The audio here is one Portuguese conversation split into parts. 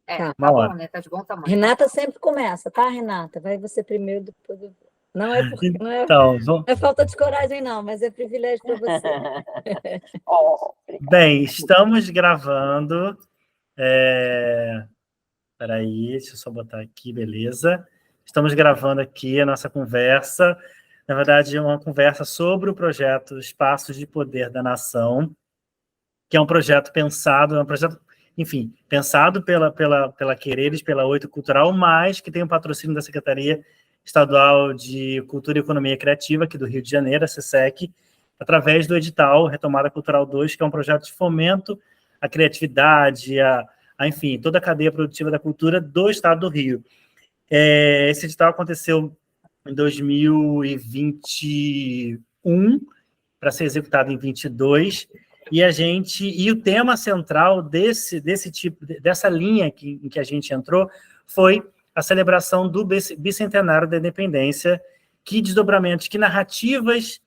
Tá. Uma hora. bom, né? Tá de bom tamanho. Renata sempre começa, tá, Renata? Vai você primeiro, depois eu... Não é porque não Então, é falta de coragem, não, mas é privilégio para você. bem, estamos gravando. Peraí, deixa eu só botar aqui, beleza. Estamos gravando aqui a nossa conversa. Na verdade, é uma conversa sobre o projeto Espaços de Poder da Nação, que é um projeto pensado, é um projeto, enfim, pensado pela Quereres, pela Oito Cultural, mas que tem o patrocínio da Secretaria Estadual de Cultura e Economia Criativa, aqui do Rio de Janeiro, a SESEC, através do edital Retomada Cultural 2, que é um projeto de fomento à criatividade, enfim, toda a cadeia produtiva da cultura do Estado do Rio. Esse edital aconteceu em 2021, para ser executado em 22, e o tema central dessa linha em que a gente entrou foi a celebração do bicentenário da independência, que desdobramentos, que narrativas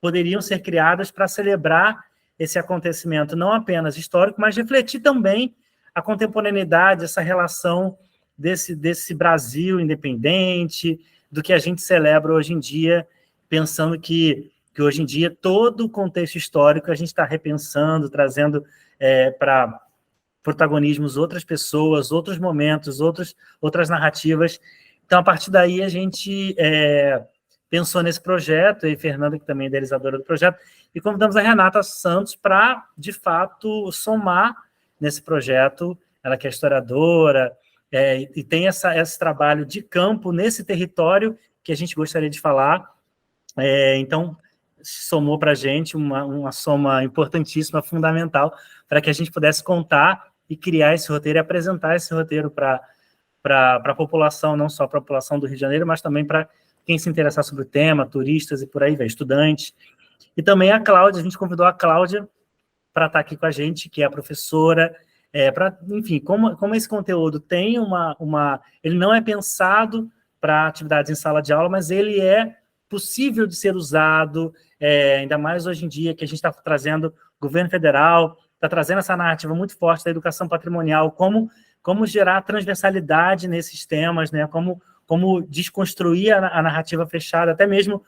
poderiam ser criadas para celebrar esse acontecimento não apenas histórico, mas refletir também a contemporaneidade, essa relação desse Brasil independente, do que a gente celebra hoje em dia, pensando que hoje em dia todo o contexto histórico a gente está repensando, trazendo para protagonismos outras pessoas, outros momentos, outras narrativas. Então, a partir daí, a gente pensou nesse projeto, e a Fernanda, que também é idealizadora do projeto, e convidamos a Renata Santos para, de fato, somar nesse projeto. Ela que é historiadora, e tem esse trabalho de campo nesse território que a gente gostaria de falar. Então, somou para a gente uma soma importantíssima, fundamental, para que a gente pudesse contar e criar esse roteiro e apresentar esse roteiro para a população, não só para a população do Rio de Janeiro, mas também para quem se interessar sobre o tema, turistas e por aí vai, estudantes. E também a Cláudia, a gente convidou a Cláudia para estar aqui com a gente, que é a professora, enfim, como esse conteúdo tem ele não é pensado para atividades em sala de aula, mas ele é possível de ser usado, ainda mais hoje em dia que a gente está trazendo, o governo federal está trazendo essa narrativa muito forte da educação patrimonial, como gerar transversalidade nesses temas, né? Como desconstruir a narrativa fechada, até mesmo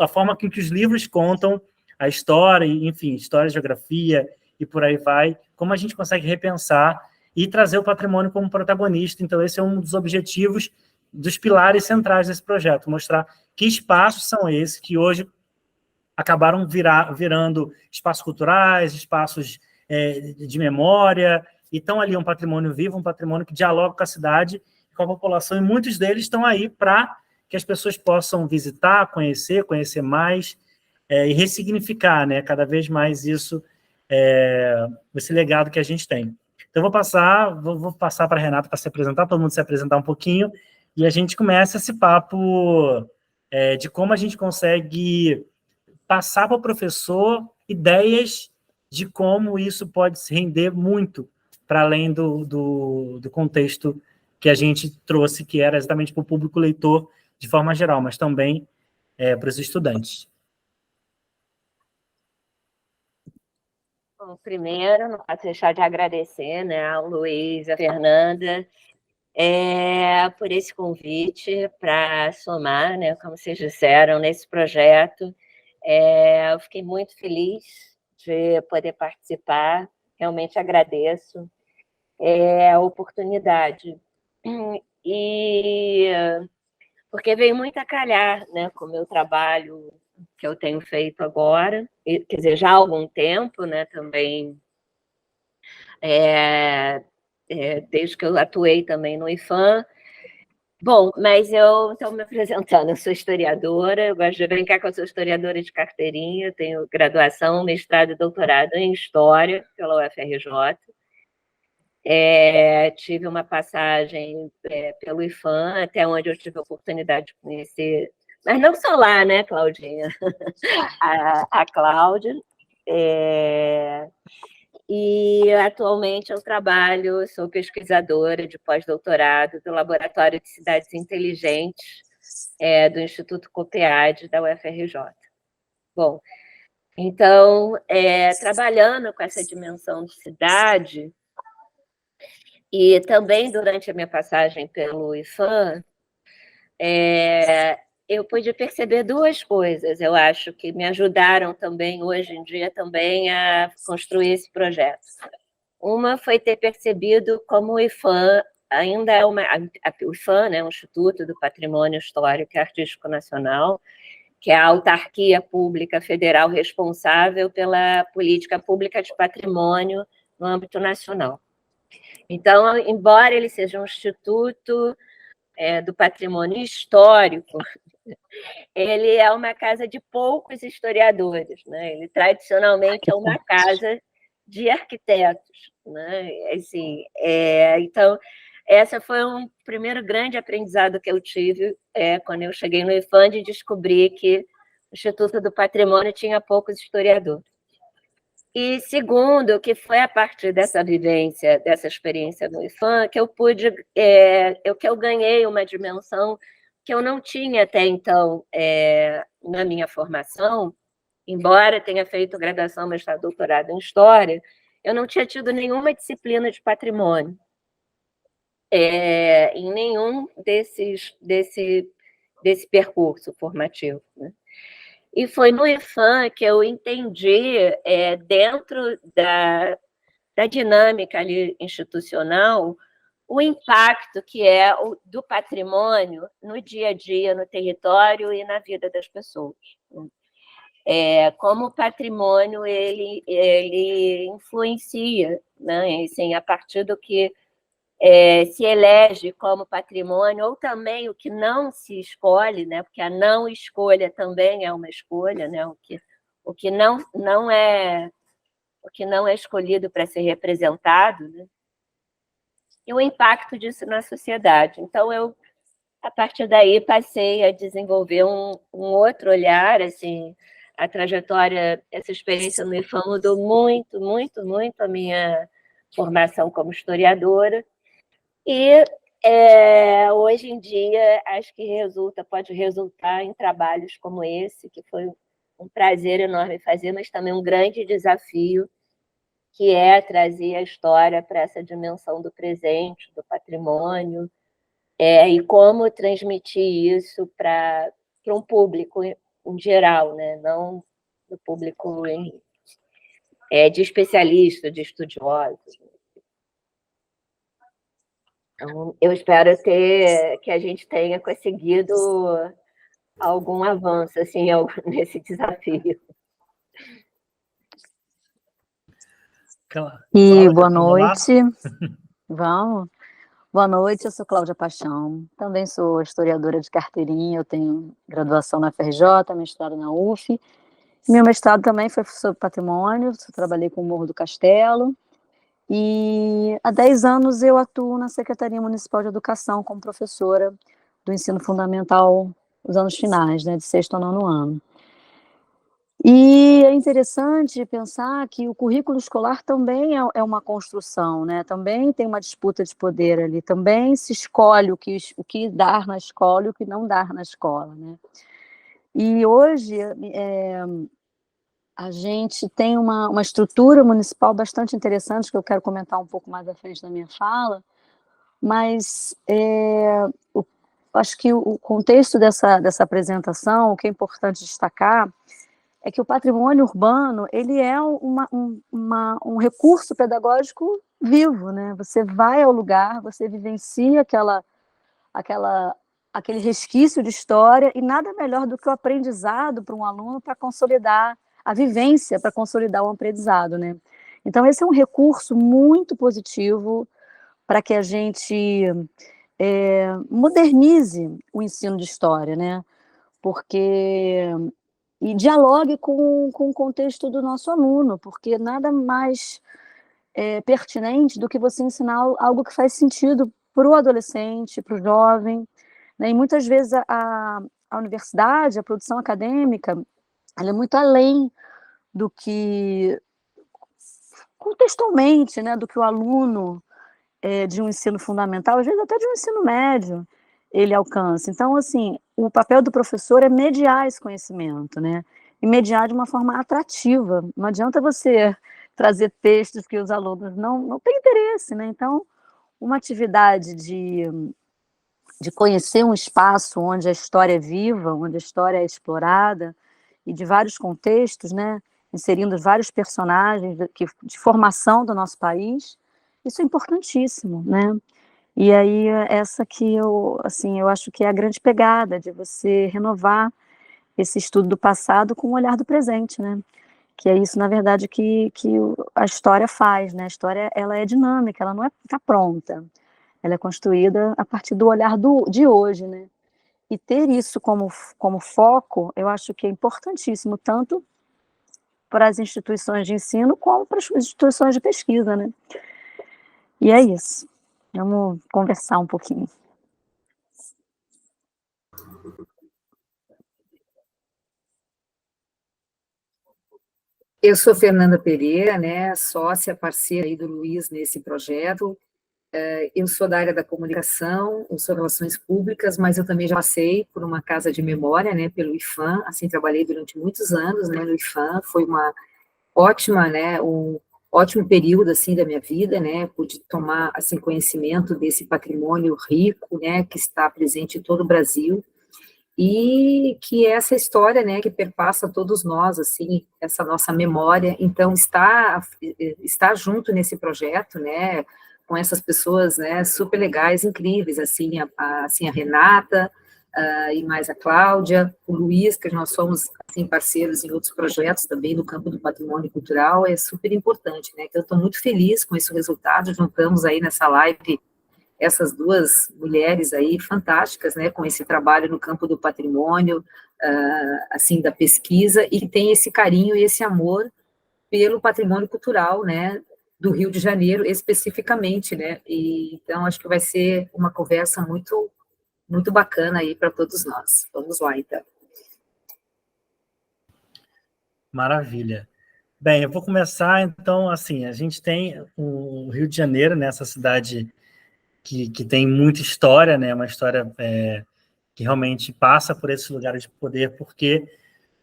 a forma com que os livros contam a história, enfim, história, geografia e por aí vai, como a gente consegue repensar e trazer o patrimônio como protagonista. Então, esse é um dos objetivos, dos pilares centrais desse projeto, mostrar que espaços são esses que hoje acabaram virando espaços culturais, espaços de memória, e estão ali um patrimônio vivo, um patrimônio que dialoga com a cidade, com a população, e muitos deles estão aí para que as pessoas possam visitar, conhecer mais, e ressignificar, né, cada vez mais esse legado que a gente tem. Então, vou passar para a Renata para se apresentar, todo mundo se apresentar um pouquinho, e a gente começa esse papo de como a gente consegue passar para o professor ideias de como isso pode se render muito para além do contexto que a gente trouxe, que era exatamente para o público leitor de forma geral, mas também para os estudantes. Bom, primeiro, não posso deixar de agradecer, né, ao Luiz, a Fernanda, por esse convite para somar, né, como vocês disseram, nesse projeto. Eu fiquei muito feliz de poder participar, realmente agradeço a oportunidade. E porque veio muito a calhar, né, com o meu trabalho que eu tenho feito agora, quer dizer, já há algum tempo, né, também, desde que eu atuei também no IFAM. Bom, mas então, me apresentando, eu sou historiadora, eu gosto de brincar que eu sou historiadora de carteirinha, tenho graduação, mestrado e doutorado em História pela UFRJ. Tive uma passagem pelo IFAM, até onde eu tive a oportunidade de conhecer, mas não só lá, né, Claudinha? a Cláudia. E atualmente eu sou pesquisadora de pós-doutorado do Laboratório de Cidades Inteligentes do Instituto COPEAD da UFRJ. Bom, então, trabalhando com essa dimensão de cidade, E também, durante a minha passagem pelo IFAM, eu pude perceber duas coisas, eu acho, que me ajudaram também, hoje em dia, também a construir esse projeto. Uma foi ter percebido como o IFAM ainda é o IFAM, né, o Instituto do Patrimônio Histórico e Artístico Nacional, que é a autarquia pública federal responsável pela política pública de patrimônio no âmbito nacional. Então, embora ele seja um instituto do patrimônio histórico, ele é uma casa de poucos historiadores, né? Ele tradicionalmente é uma casa de arquitetos, né? Assim, então, esse foi um primeiro grande aprendizado que eu tive quando eu cheguei no IFAM, de descobrir que o Instituto do Patrimônio tinha poucos historiadores. E segundo, que foi a partir dessa vivência, dessa experiência no IFAM, que eu pude, que eu ganhei uma dimensão que eu não tinha até então na minha formação, embora tenha feito graduação, mestrado, doutorado em História, eu não tinha tido nenhuma disciplina de patrimônio, em nenhum desse percurso formativo, né? E foi no IFAM que eu entendi, dentro da dinâmica ali institucional, o impacto que é do patrimônio no dia a dia, no território e na vida das pessoas. Como o patrimônio ele influencia, né? Assim, a partir do que se elege como patrimônio, ou também o que não se escolhe, né? Porque a não escolha também é uma escolha, né? O que não é escolhido para ser representado, né? E o impacto disso na sociedade. Então, eu, a partir daí, passei a desenvolver um outro olhar, assim, a trajetória, essa experiência no IFAM mudou muito, muito, muito a minha formação como historiadora, e hoje em dia acho que pode resultar em trabalhos como esse, que foi um prazer enorme fazer, mas também um grande desafio, que é trazer a história para essa dimensão do presente, do patrimônio, e como transmitir isso para um público em geral, né? Não do público de especialistas, de estudiosos. Então, eu espero que a gente tenha conseguido algum avanço assim, nesse desafio. E boa noite. Vamos. Boa noite, eu sou Cláudia Paixão, também sou historiadora de carteirinha, eu tenho graduação na FRJ, mestrado na UF. Meu mestrado também foi sobre patrimônio, eu trabalhei com o Morro do Castelo, e há 10 anos eu atuo na Secretaria Municipal de Educação como professora do ensino fundamental nos anos finais, né, de 6º ao 9º ano. E é interessante pensar que o currículo escolar também é uma construção, né? Também tem uma disputa de poder ali, também se escolhe o que dar na escola e o que não dar na escola, né? E hoje a gente tem uma estrutura municipal bastante interessante, que eu quero comentar um pouco mais à frente da minha fala, mas acho que o contexto dessa apresentação, o que é importante destacar, é que o patrimônio urbano ele é um recurso pedagógico vivo, né? Você vai ao lugar, você vivencia aquele resquício de história, e nada melhor do que o aprendizado para um aluno para consolidar a vivência, para consolidar o aprendizado, né? Então, esse é um recurso muito positivo para que a gente modernize o ensino de história, né? E dialogue com o contexto do nosso aluno, porque nada mais pertinente do que você ensinar algo que faz sentido para o adolescente, para o jovem, né? E muitas vezes a universidade, a produção acadêmica, ela é muito além do que, contextualmente, né, do que o aluno de um ensino fundamental, às vezes até de um ensino médio, ele alcança. Então, assim, o papel do professor é mediar esse conhecimento, né? E mediar de uma forma atrativa. Não adianta você trazer textos que os alunos não têm interesse, né? Então, uma atividade de conhecer um espaço onde a história é viva, onde a história é explorada, e de vários contextos, né, inserindo vários personagens de formação do nosso país, isso é importantíssimo, né? E aí essa que eu acho que é a grande pegada de você renovar esse estudo do passado com o olhar do presente, né? Que é isso, na verdade, que a história faz, né? A história, ela é dinâmica, ela não está pronta. Ela é construída a partir do olhar de hoje, né? E ter isso como foco, eu acho que é importantíssimo, tanto para as instituições de ensino como para as instituições de pesquisa, né? E é isso. Vamos conversar um pouquinho. Eu sou Fernanda Pereira, né, sócia, parceira aí do Luiz nesse projeto. Eu sou da área da comunicação, eu sou relações públicas, mas eu também já passei por uma casa de memória, né, pelo IFAM, assim, trabalhei durante muitos anos, né, no IFAM, foi uma ótima, né, um ótimo período, assim, da minha vida, né, pude tomar, assim, conhecimento desse patrimônio rico, né, que está presente em todo o Brasil, e que é essa história, né, que perpassa todos nós, assim, essa nossa memória, então está junto nesse projeto, né, com essas pessoas, né, super legais, incríveis, assim, assim, a Renata, e mais a Cláudia, o Luiz, que nós somos, assim, parceiros em outros projetos também no campo do patrimônio cultural, é super importante, né, então eu estou muito feliz com esse resultado, juntamos aí nessa live essas duas mulheres aí fantásticas, né, com esse trabalho no campo do patrimônio, assim, da pesquisa, e que tem esse carinho e esse amor pelo patrimônio cultural, né, do Rio de Janeiro, especificamente, né, e então acho que vai ser uma conversa muito, muito bacana aí para todos nós. Vamos lá, então. Maravilha. Bem, eu vou começar, então, assim, a gente tem o Rio de Janeiro, né, essa cidade que tem muita história, né, uma história que realmente passa por esses lugares de poder, porque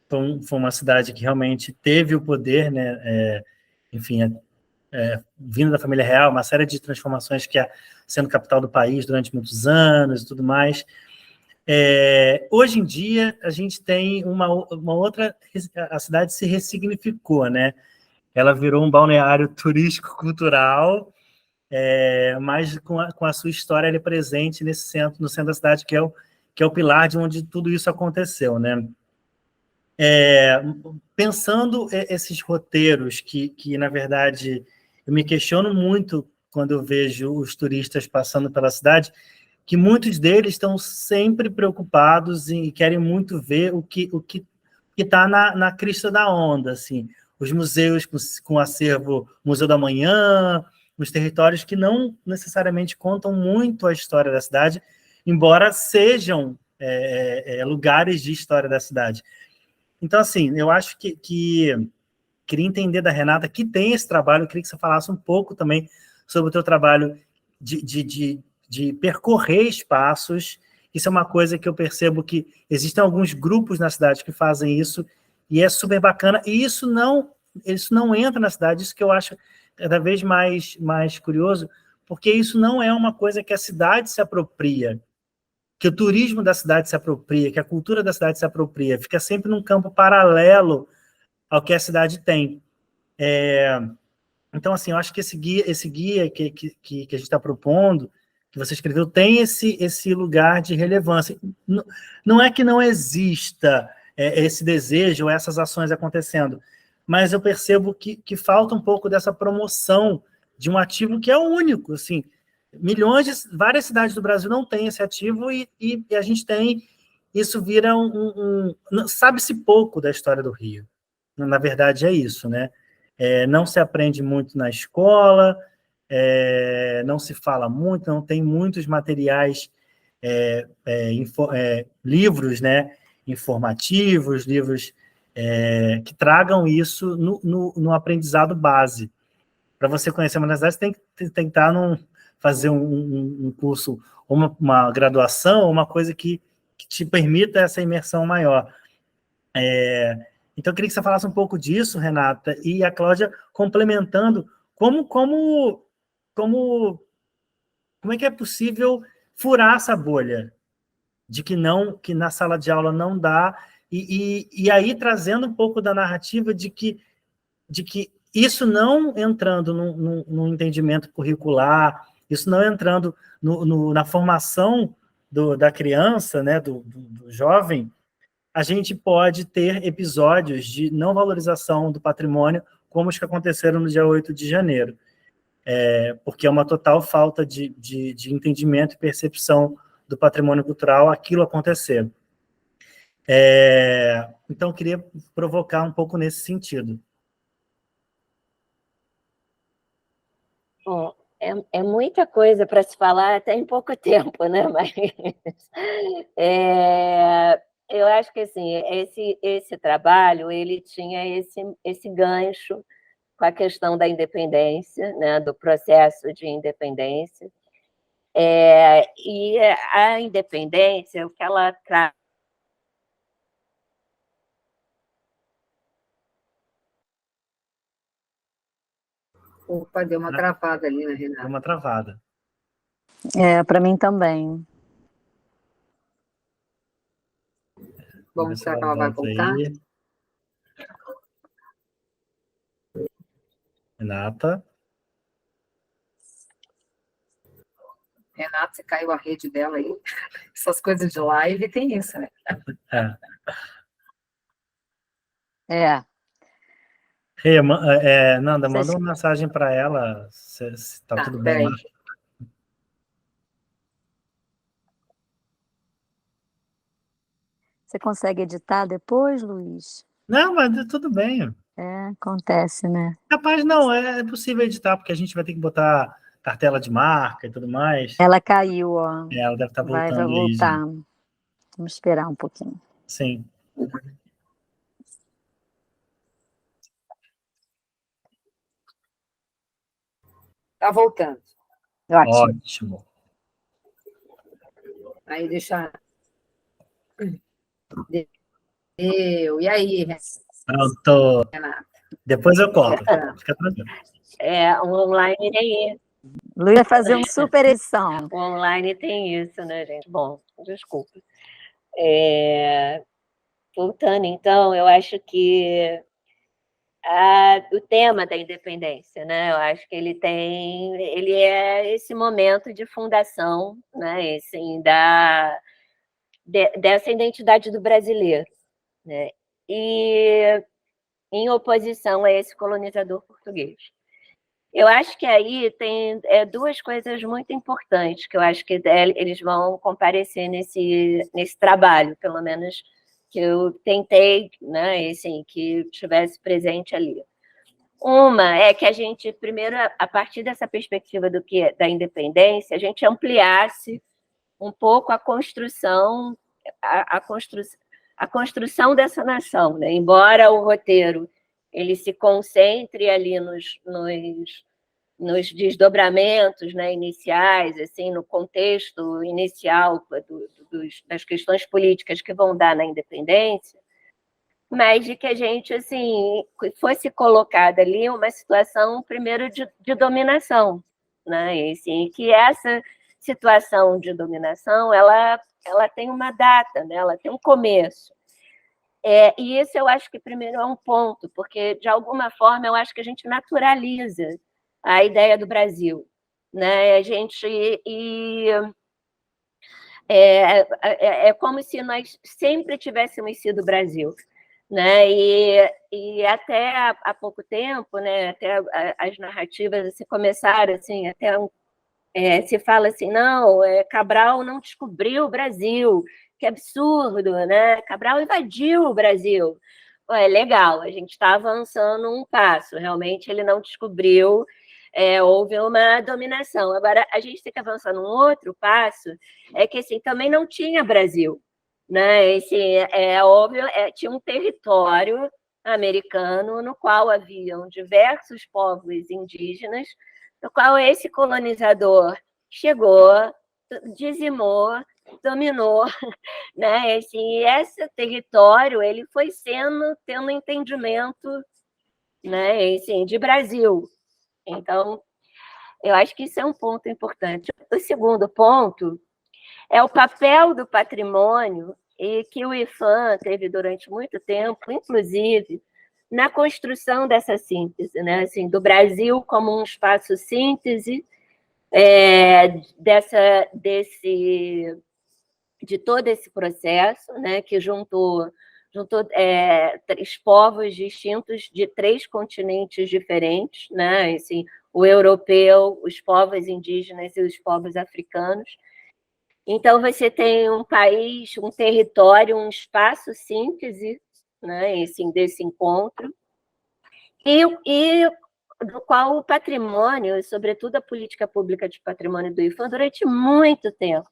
foi uma cidade que realmente teve o poder, né, enfim, vindo da família real, uma série de transformações que sendo capital do país durante muitos anos e tudo mais. Hoje em dia, a gente tem uma outra... A cidade se ressignificou, né? Ela virou um balneário turístico-cultural, mas com a sua história ali presente no centro da cidade, que é o pilar de onde tudo isso aconteceu, né? Pensando esses roteiros que, na verdade, eu me questiono muito quando eu vejo os turistas passando pela cidade, que muitos deles estão sempre preocupados e querem muito ver o que está na crista da onda, assim, os museus com acervo Museu da Manhã, os territórios que não necessariamente contam muito a história da cidade, embora sejam lugares de história da cidade. Então, assim, eu acho que queria entender da Renata, que tem esse trabalho, eu queria que você falasse um pouco também sobre o teu trabalho de percorrer espaços. Isso é uma coisa que eu percebo que existem alguns grupos na cidade que fazem isso, e é super bacana, e isso não entra na cidade, isso que eu acho cada vez mais curioso, porque isso não é uma coisa que a cidade se apropria, que o turismo da cidade se apropria, que a cultura da cidade se apropria, fica sempre num campo paralelo ao que a cidade tem. Então, assim, eu acho que esse guia que a gente está propondo, que você escreveu, tem esse lugar de relevância. Não é que não exista esse desejo ou essas ações acontecendo, mas eu percebo que falta um pouco dessa promoção de um ativo que é único, assim, várias cidades do Brasil não têm esse ativo e a gente tem, isso vira sabe-se pouco da história do Rio. Na verdade, é isso, né? Não se aprende muito na escola, não se fala muito, não tem muitos materiais, livros, né, informativos, livros que tragam isso no aprendizado base. Para você conhecer uma das cidades, tem que estar fazer um curso, uma graduação, uma coisa que te permita essa imersão maior. Então, eu queria que você falasse um pouco disso, Renata, e a Cláudia complementando como Como é que é possível furar essa bolha de que na sala de aula não dá, e aí trazendo um pouco da narrativa de que isso não entrando no entendimento curricular, isso não entrando na formação da criança, né, do jovem, a gente pode ter episódios de não valorização do patrimônio, como os que aconteceram no dia 8 de janeiro. Porque é uma total falta de entendimento e percepção do patrimônio cultural aquilo acontecer. Então, queria provocar um pouco nesse sentido. Bom, é muita coisa para se falar até em pouco tempo, né? Mas eu acho que assim, esse trabalho ele tinha esse gancho com a questão da independência, né? Do processo de independência. E a independência, o que ela traz. Opa, deu uma travada ali, né, Renata? Deu uma travada. Para mim também. Bom, será que ela vai voltar? Aí. Renata, Se caiu a rede dela aí. Essas coisas de live tem isso, né? Nanda, manda uma mensagem para ela, se está tudo bem lá. Você consegue editar depois, Luiz? Não, mas tudo bem. Acontece, né? Rapaz, não, é possível editar, porque a gente vai ter que botar cartela de marca e tudo mais. Ela caiu, ó. Ela deve estar voltando. Vai voltar. Aí, vamos esperar um pouquinho. Sim. Tá voltando. Ótimo. Aí deixa... E aí, Pronto. Renata? Depois eu corto. Fica tranquilo. O online tem isso. Luiz vai fazer uma super edição. O online tem isso, né, gente? Bom, desculpa. Voltando, então, eu acho que o tema da independência, né? Eu acho que ele é esse momento de fundação, né? Assim, dessa identidade do brasileiro, né? E em oposição a esse colonizador português. Eu acho que aí tem duas coisas muito importantes que eu acho que eles vão comparecer nesse trabalho, pelo menos que eu tentei, né, assim, que estivesse presente ali. Uma é que a gente, primeiro, a partir dessa perspectiva da independência, a gente ampliasse um pouco a construção dessa nação, né? Embora o roteiro ele se concentre ali nos desdobramentos, né, iniciais, assim, no contexto inicial das questões políticas que vão dar na independência, mas de que a gente assim fosse colocada ali uma situação primeiro de dominação, né? E assim, que essa situação de dominação ela tem uma data, né? Ela tem um começo. E isso eu acho que primeiro é um ponto, porque de alguma forma eu acho que a gente naturaliza a ideia do Brasil, né? A gente é como se nós sempre tivéssemos sido Brasil, né? E até há pouco tempo, né? Até as narrativas assim, começaram assim, até se fala assim, não, Cabral não descobriu o Brasil, que absurdo, né? Cabral invadiu o Brasil. Legal, a gente está avançando um passo, realmente ele não descobriu, houve uma dominação. Agora, a gente tem que avançar num outro passo, que assim, também não tinha Brasil, né? Assim, óbvio, tinha um território americano no qual haviam diversos povos indígenas, no qual esse colonizador chegou, dizimou, dominou, né? Esse território ele foi tendo entendimento, né? De Brasil. Então, Eu acho que isso é um ponto importante. O segundo ponto é o papel do patrimônio, e que o IFAM teve durante muito tempo, inclusive, na construção dessa síntese, né? Assim, do Brasil como um espaço síntese de todo esse processo, né? Que juntou três povos distintos de três continentes diferentes, né? Assim, o europeu, os povos indígenas e os povos africanos. Então, você tem um país, um território, um espaço síntese, né, assim, desse encontro, e do qual o patrimônio, sobretudo a política pública de patrimônio do IFAM, durante muito tempo,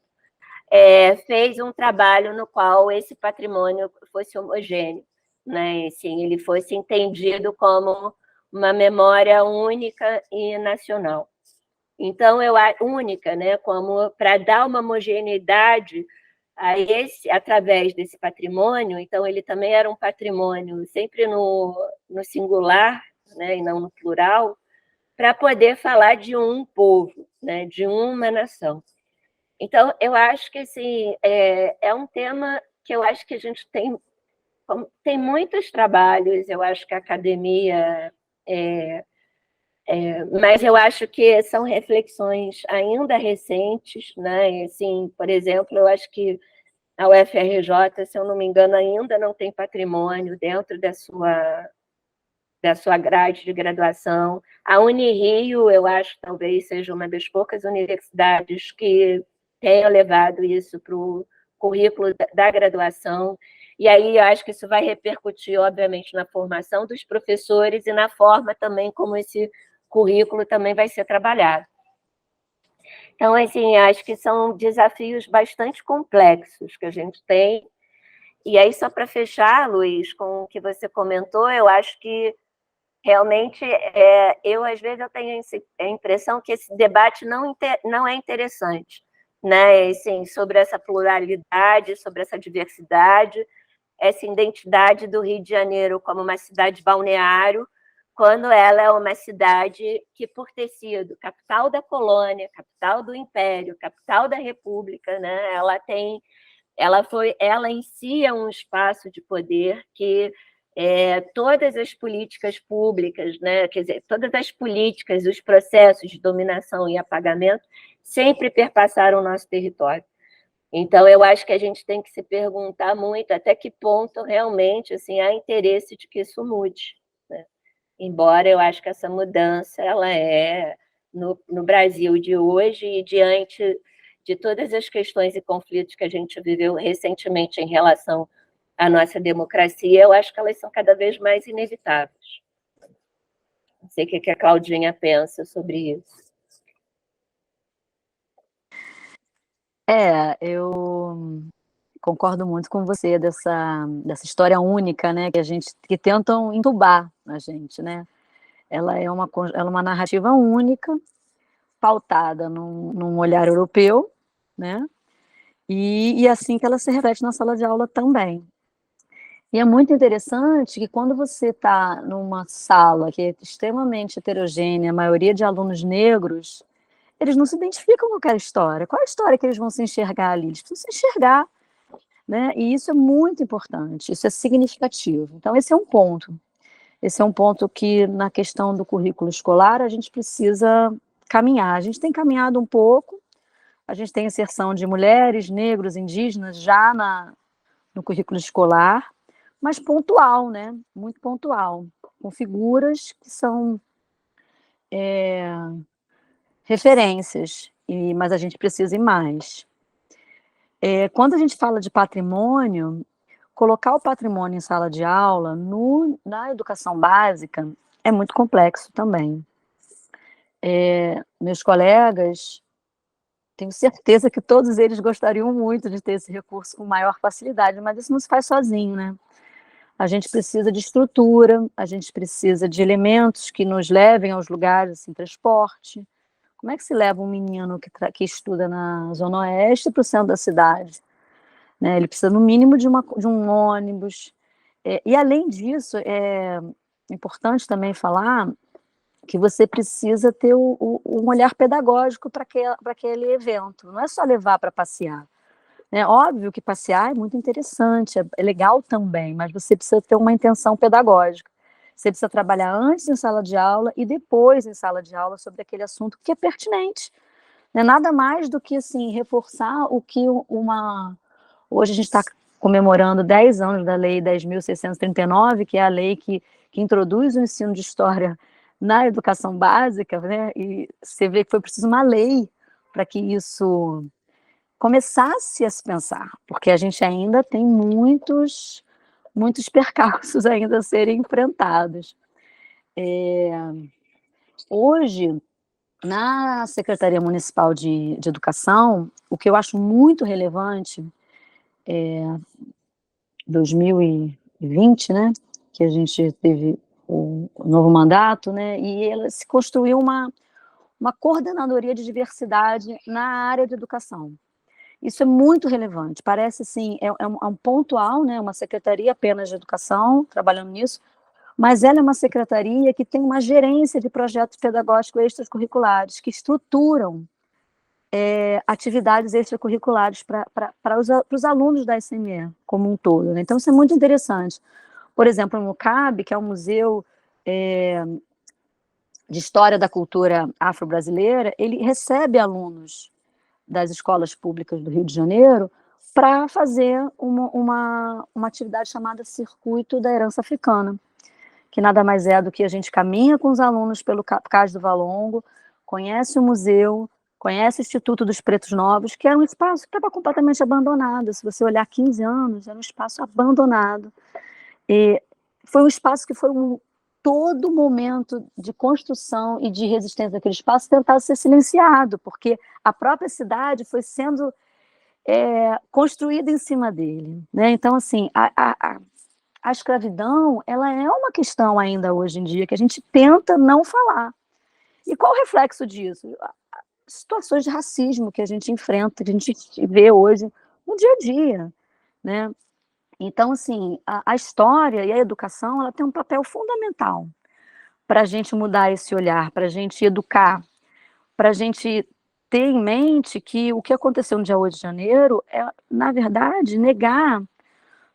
fez um trabalho no qual esse patrimônio fosse homogêneo, né, assim, ele fosse entendido como uma memória única e nacional. Então, única, né, como para dar uma homogeneidade através desse patrimônio. Então, ele também era um patrimônio sempre no singular, né, e não no plural, para poder falar de um povo, né, de uma nação. Então, eu acho que assim, é um tema que eu acho que a gente tem muitos trabalhos, eu acho que a academia mas eu acho que são reflexões ainda recentes, né? Assim, por exemplo, eu acho que a UFRJ, se eu não me engano, ainda não tem patrimônio dentro da sua grade de graduação. A Unirio, eu acho, talvez seja uma das poucas universidades que tenha levado isso para o currículo da graduação. E aí eu acho que isso vai repercutir, obviamente, na formação dos professores e na forma também como esse currículo também vai ser trabalhado. Então, assim, acho que são desafios bastante complexos que a gente tem. E aí, só para fechar, Luiz, com o que você comentou, eu acho que realmente, às vezes, eu tenho a impressão que esse debate não é interessante, né? Assim, sobre essa pluralidade, sobre essa diversidade, essa identidade do Rio de Janeiro como uma cidade balneário, quando ela é uma cidade que, por ter sido capital da colônia, capital do império, capital da república, né, ela em si é um espaço de poder que todas as políticas públicas, né, quer dizer, todas as políticas, os processos de dominação e apagamento sempre perpassaram o nosso território. Então, eu acho que a gente tem que se perguntar muito até que ponto realmente assim, há interesse de que isso mude, né? Embora eu acho que essa mudança ela no Brasil de hoje e diante de todas as questões e conflitos que a gente viveu recentemente em relação à nossa democracia, eu acho que elas são cada vez mais inevitáveis. Não sei o que a Claudinha pensa sobre isso. Eu concordo muito com você dessa história única, né, que tentam entubar a gente, né? Ela é uma narrativa única, pautada num olhar europeu, né? E assim que ela se reflete na sala de aula também. E é muito interessante que quando você está numa sala que é extremamente heterogênea, a maioria de alunos negros, eles não se identificam com aquela história. Qual é a história que eles vão se enxergar ali? Eles precisam se enxergar, né? E isso é muito importante, isso é significativo. Então, esse é um ponto. Esse é um ponto que, na questão do currículo escolar, a gente precisa caminhar. A gente tem caminhado um pouco, a gente tem inserção de mulheres, negros, indígenas já no currículo escolar, mas pontual, né? Muito pontual, com figuras que são referências, mas a gente precisa ir mais. Quando a gente fala de patrimônio, colocar o patrimônio em sala de aula, na educação básica, é muito complexo também. Meus colegas, tenho certeza que todos eles gostariam muito de ter esse recurso com maior facilidade, mas isso não se faz sozinho, né? A gente precisa de estrutura, a gente precisa de elementos que nos levem aos lugares, assim, transporte. Como é que se leva um menino que estuda na Zona Oeste para o centro da cidade? Né? Ele precisa, no mínimo, de um ônibus. E, além disso, é importante também falar que você precisa ter um olhar pedagógico para aquele evento. Não é só levar para passear. É óbvio que passear é muito interessante, é legal também, mas você precisa ter uma intenção pedagógica. Você precisa trabalhar antes em sala de aula e depois em sala de aula sobre aquele assunto que é pertinente. Não é nada mais do que assim, reforçar o que Hoje a gente está comemorando 10 anos da Lei 10.639, que é a lei que introduz o ensino de história na educação básica, né? E você vê que foi preciso uma lei para que isso começasse a se pensar, porque a gente ainda tem muitos percalços ainda a serem enfrentados. Hoje, na Secretaria Municipal de Educação, o que eu acho muito relevante 2020, né, que a gente teve o novo mandato, né, e ela se construiu uma coordenadoria de diversidade na área de educação. Isso é muito relevante, parece assim, é um pontual, né, uma secretaria apenas de educação, trabalhando nisso, mas ela é uma secretaria que tem uma gerência de projetos pedagógicos extracurriculares, que estruturam atividades extracurriculares para os alunos da SME como um todo, né? Então, isso é muito interessante. Por exemplo, no CAB, que é o Museu de História da Cultura Afro-Brasileira, ele recebe alunos das escolas públicas do Rio de Janeiro para fazer uma atividade chamada Circuito da Herança Africana, que nada mais é do que a gente caminha com os alunos pelo Cais do Valongo, conhece o museu, conhece o Instituto dos Pretos Novos, que era um espaço que estava completamente abandonado. Se você olhar 15 anos, era um espaço abandonado. E foi um espaço que foi todo momento de construção e de resistência daquele espaço tentava ser silenciado, porque a própria cidade foi sendo construída em cima dele, né? Então, assim, a escravidão, ela é uma questão ainda hoje em dia que a gente tenta não falar. E qual o reflexo disso? Situações de racismo que a gente enfrenta, que a gente vê hoje no dia a dia, né? Então, assim, a história e a educação, ela tem um papel fundamental para a gente mudar esse olhar, para a gente educar, para a gente ter em mente que o que aconteceu no dia 8 de janeiro é, na verdade, negar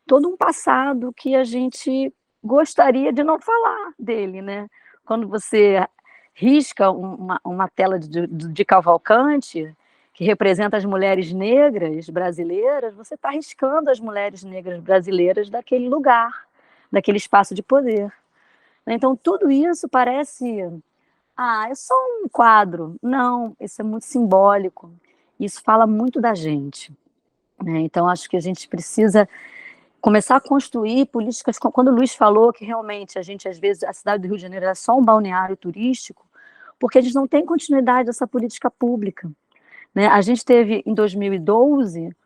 todo um passado que a gente gostaria de não falar dele, né? Quando você risca uma tela de Cavalcante, que representa as mulheres negras brasileiras, você está riscando as mulheres negras brasileiras daquele lugar, daquele espaço de poder. Então, tudo isso parece... é só um quadro. Não, isso é muito simbólico. Isso fala muito da gente, né? Então, acho que a gente precisa começar a construir políticas, quando o Luiz falou que realmente a gente, às vezes, a cidade do Rio de Janeiro é só um balneário turístico, porque a gente não tem continuidade dessa política pública, né? A gente teve, em 2012,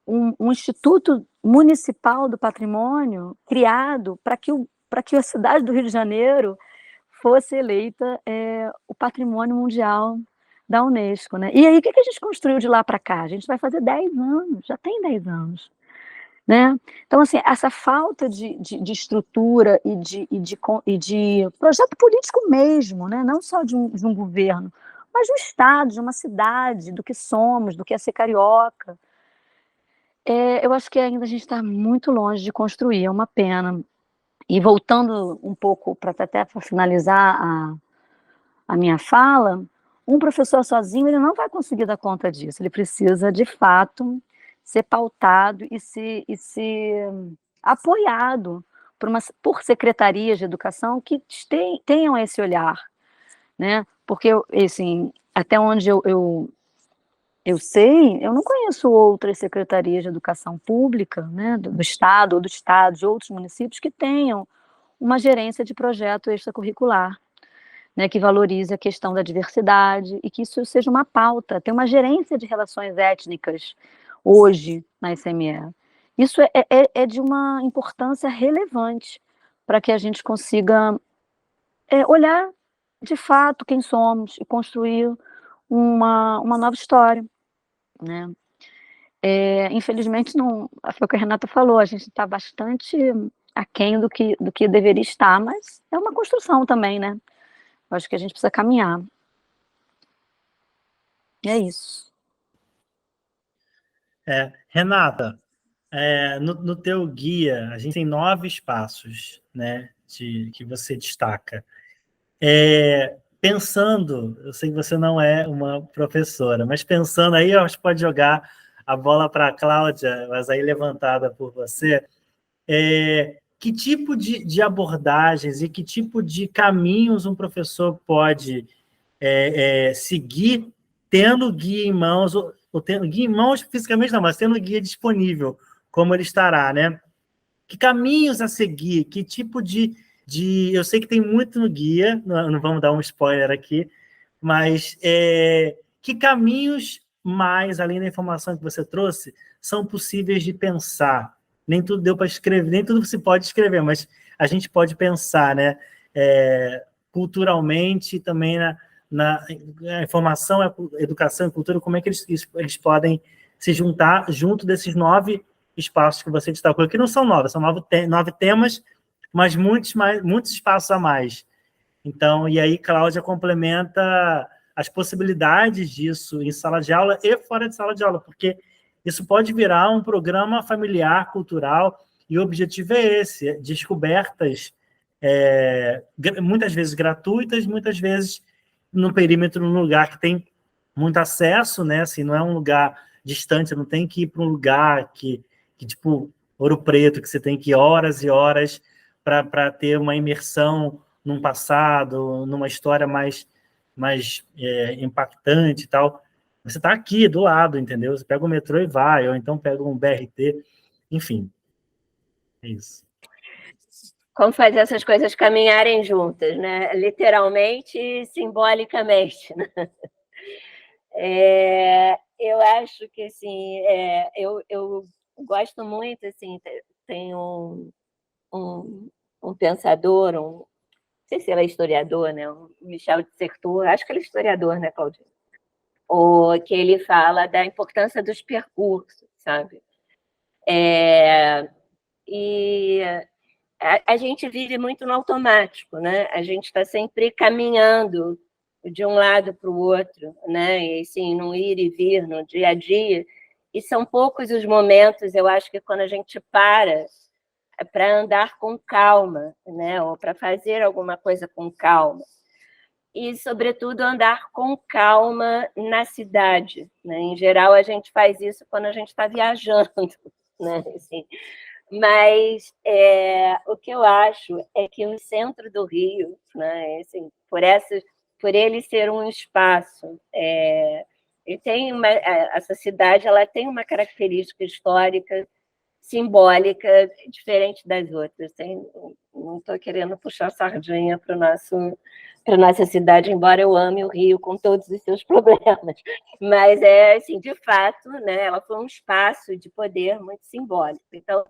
um Instituto Municipal do Patrimônio criado para que a cidade do Rio de Janeiro fosse eleita o Patrimônio Mundial da Unesco, né? E aí, o que a gente construiu de lá para cá? A gente vai fazer 10 anos, já tem 10 anos. Né? Então, assim, essa falta de estrutura e de projeto político mesmo, né? Não só de um governo, mas de um Estado, de uma cidade, do que somos, do que é ser carioca. Eu acho que ainda a gente está muito longe de construir, é uma pena. E voltando um pouco, até para finalizar a minha fala, um professor sozinho ele não vai conseguir dar conta disso, ele precisa, de fato, ser pautado e ser apoiado por secretarias de educação que tenham esse olhar, né? Porque, assim, até onde eu sei, eu não conheço outras secretarias de educação pública, né, do Estado ou do Estado, de outros municípios, que tenham uma gerência de projeto extracurricular, né, que valorize a questão da diversidade e que isso seja uma pauta. Tem uma gerência de relações étnicas hoje na SME. Isso é de uma importância relevante para que a gente consiga olhar de fato quem somos e construir uma nova história, né? Infelizmente, não, foi o que a Renata falou, a gente está bastante aquém do que deveria estar, mas é uma construção também, né? Eu acho que a gente precisa caminhar. É isso. Renata, no teu guia, a gente tem 9 espaços, né, que você destaca. Pensando, eu sei que você não é uma professora, mas pensando aí, acho que pode jogar a bola para a Cláudia, mas aí levantada por você, que tipo de abordagens e que tipo de caminhos um professor pode seguir tendo guia em mãos, ou tendo guia em mãos fisicamente não, mas tendo guia disponível, como ele estará, né? Que caminhos a seguir, que tipo eu sei que tem muito no guia, não vamos dar um spoiler aqui, mas que caminhos mais, além da informação que você trouxe, são possíveis de pensar? Nem tudo deu para escrever, nem tudo se pode escrever, mas a gente pode pensar, né? Culturalmente, também na informação, a educação e cultura, como é que eles podem se juntar junto desses 9 espaços que você destacou, que não são 9, são 9 temas, mas muitos espaços a mais. Então, e aí Cláudia complementa as possibilidades disso em sala de aula e fora de sala de aula, porque isso pode virar um programa familiar, cultural, e o objetivo é esse, descobertas muitas vezes gratuitas, muitas vezes no perímetro, num lugar que tem muito acesso, né? Assim, não é um lugar distante, não tem que ir para um lugar que tipo Ouro Preto, que você tem que ir horas e horas para ter uma imersão num passado, numa história mais impactante e tal. Você está aqui do lado, entendeu? Você pega o metrô e vai, ou então pega um BRT, enfim. É isso. Como fazer essas coisas caminharem juntas, né? Literalmente e simbolicamente. Né? Eu acho que assim, eu gosto muito, assim, tem um pensador, não sei se ele é historiador, né? O Michel de Certeau, acho que ele é historiador, né, Claudinho? Que ele fala da importância dos percursos, sabe? E a gente vive muito no automático, né? A gente está sempre caminhando de um lado para o outro, né? E assim, no ir e vir, no dia a dia. E são poucos os momentos, eu acho que quando a gente para andar com calma, né? Ou para fazer alguma coisa com calma. E, sobretudo, andar com calma na cidade. Né? Em geral, a gente faz isso quando a gente está viajando. Né? Assim, mas o que eu acho é que o centro do Rio, né, assim, por ele ser um espaço, ele tem essa cidade ela tem uma característica histórica, simbólica, diferente das outras. Não estou querendo puxar sardinha para nossa cidade, embora eu ame o Rio com todos os seus problemas. Mas, assim, de fato, né, ela foi um espaço de poder muito simbólico. Então,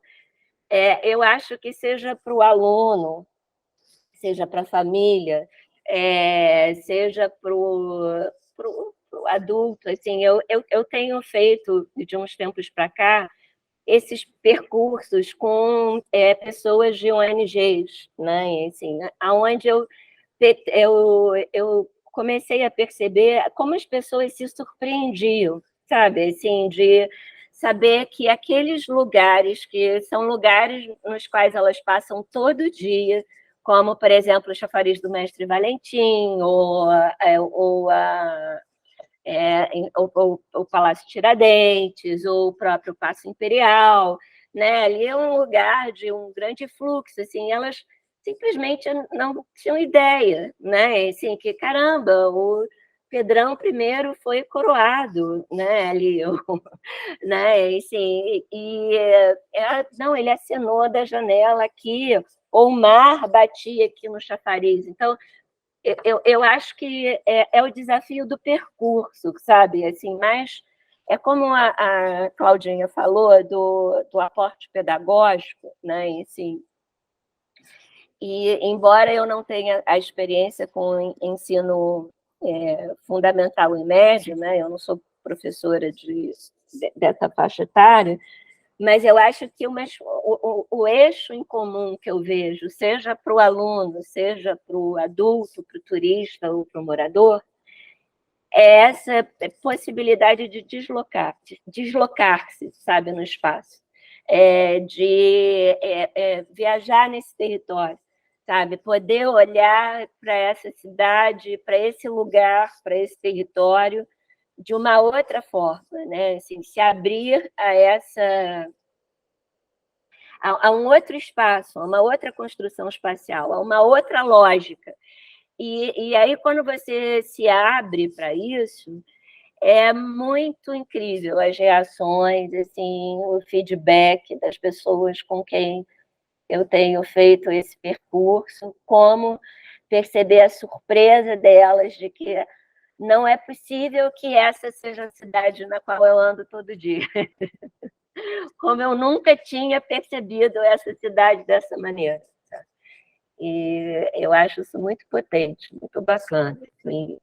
eu acho que seja para o aluno, seja para a família, seja para o adulto, assim, eu tenho feito, de uns tempos para cá, esses percursos com pessoas de ONGs, né? Assim, aonde eu comecei a perceber como as pessoas se surpreendiam, sabe? Assim, de saber que aqueles lugares, que são lugares nos quais elas passam todo dia, como, por exemplo, o Chafariz do Mestre Valentim, ou o Palácio Tiradentes, ou o próprio Paço Imperial, né? Ali é um lugar de um grande fluxo, assim, elas simplesmente não tinham ideia, né? Assim, que caramba, o Pedrão I foi coroado, né? Ali, né? Assim, não, ele acenou da janela aqui, ou o mar batia aqui no chafariz. Então, eu acho que é o desafio do percurso, sabe? Assim, mas é como a Claudinha falou do aporte pedagógico, né? E, assim, embora eu não tenha a experiência com ensino fundamental e médio, né? Eu não sou professora dessa faixa etária, Mas eu acho que o eixo em comum que eu vejo, seja para o aluno, seja para o adulto, para o turista ou para o morador, é essa possibilidade de deslocar-se, sabe, no espaço, de viajar nesse território, sabe, poder olhar para essa cidade, para esse lugar, para esse território de uma outra forma, né? Assim, se abrir a um outro espaço, a uma outra construção espacial, a uma outra lógica. E aí, quando você se abre para isso, é muito incrível as reações, assim, o feedback das pessoas com quem eu tenho feito esse percurso, como perceber a surpresa delas de que não é possível que essa seja a cidade na qual eu ando todo dia. Como eu nunca tinha percebido essa cidade dessa maneira. E eu acho isso muito potente, muito bacana. Assim,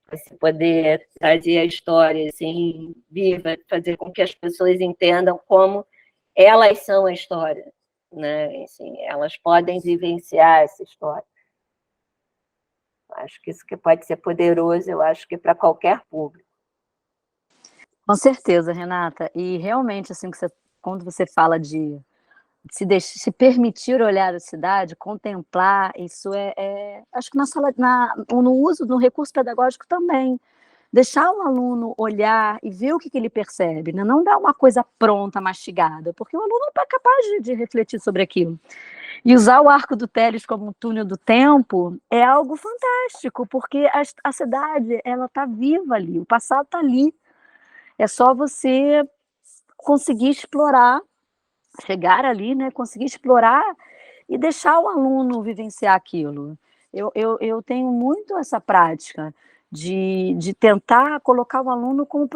você poder trazer a história assim, viva, fazer com que as pessoas entendam como elas são a história. Né? Assim, elas podem vivenciar essa história. Acho que isso que pode ser poderoso, eu acho que para qualquer público. Com certeza, Renata. E realmente, assim, quando você fala de se permitir olhar a cidade, contemplar, isso acho que no uso, no recurso pedagógico também. Deixar o aluno olhar e ver o que ele percebe, né? Não dar uma coisa pronta, mastigada, porque o aluno não está capaz de refletir sobre aquilo. E usar o arco do Teles como um túnel do tempo é algo fantástico, porque a cidade ela está viva ali, o passado está ali. É só você conseguir explorar, chegar ali, né? Conseguir explorar e deixar o aluno vivenciar aquilo. Eu tenho muito essa prática de tentar colocar o aluno como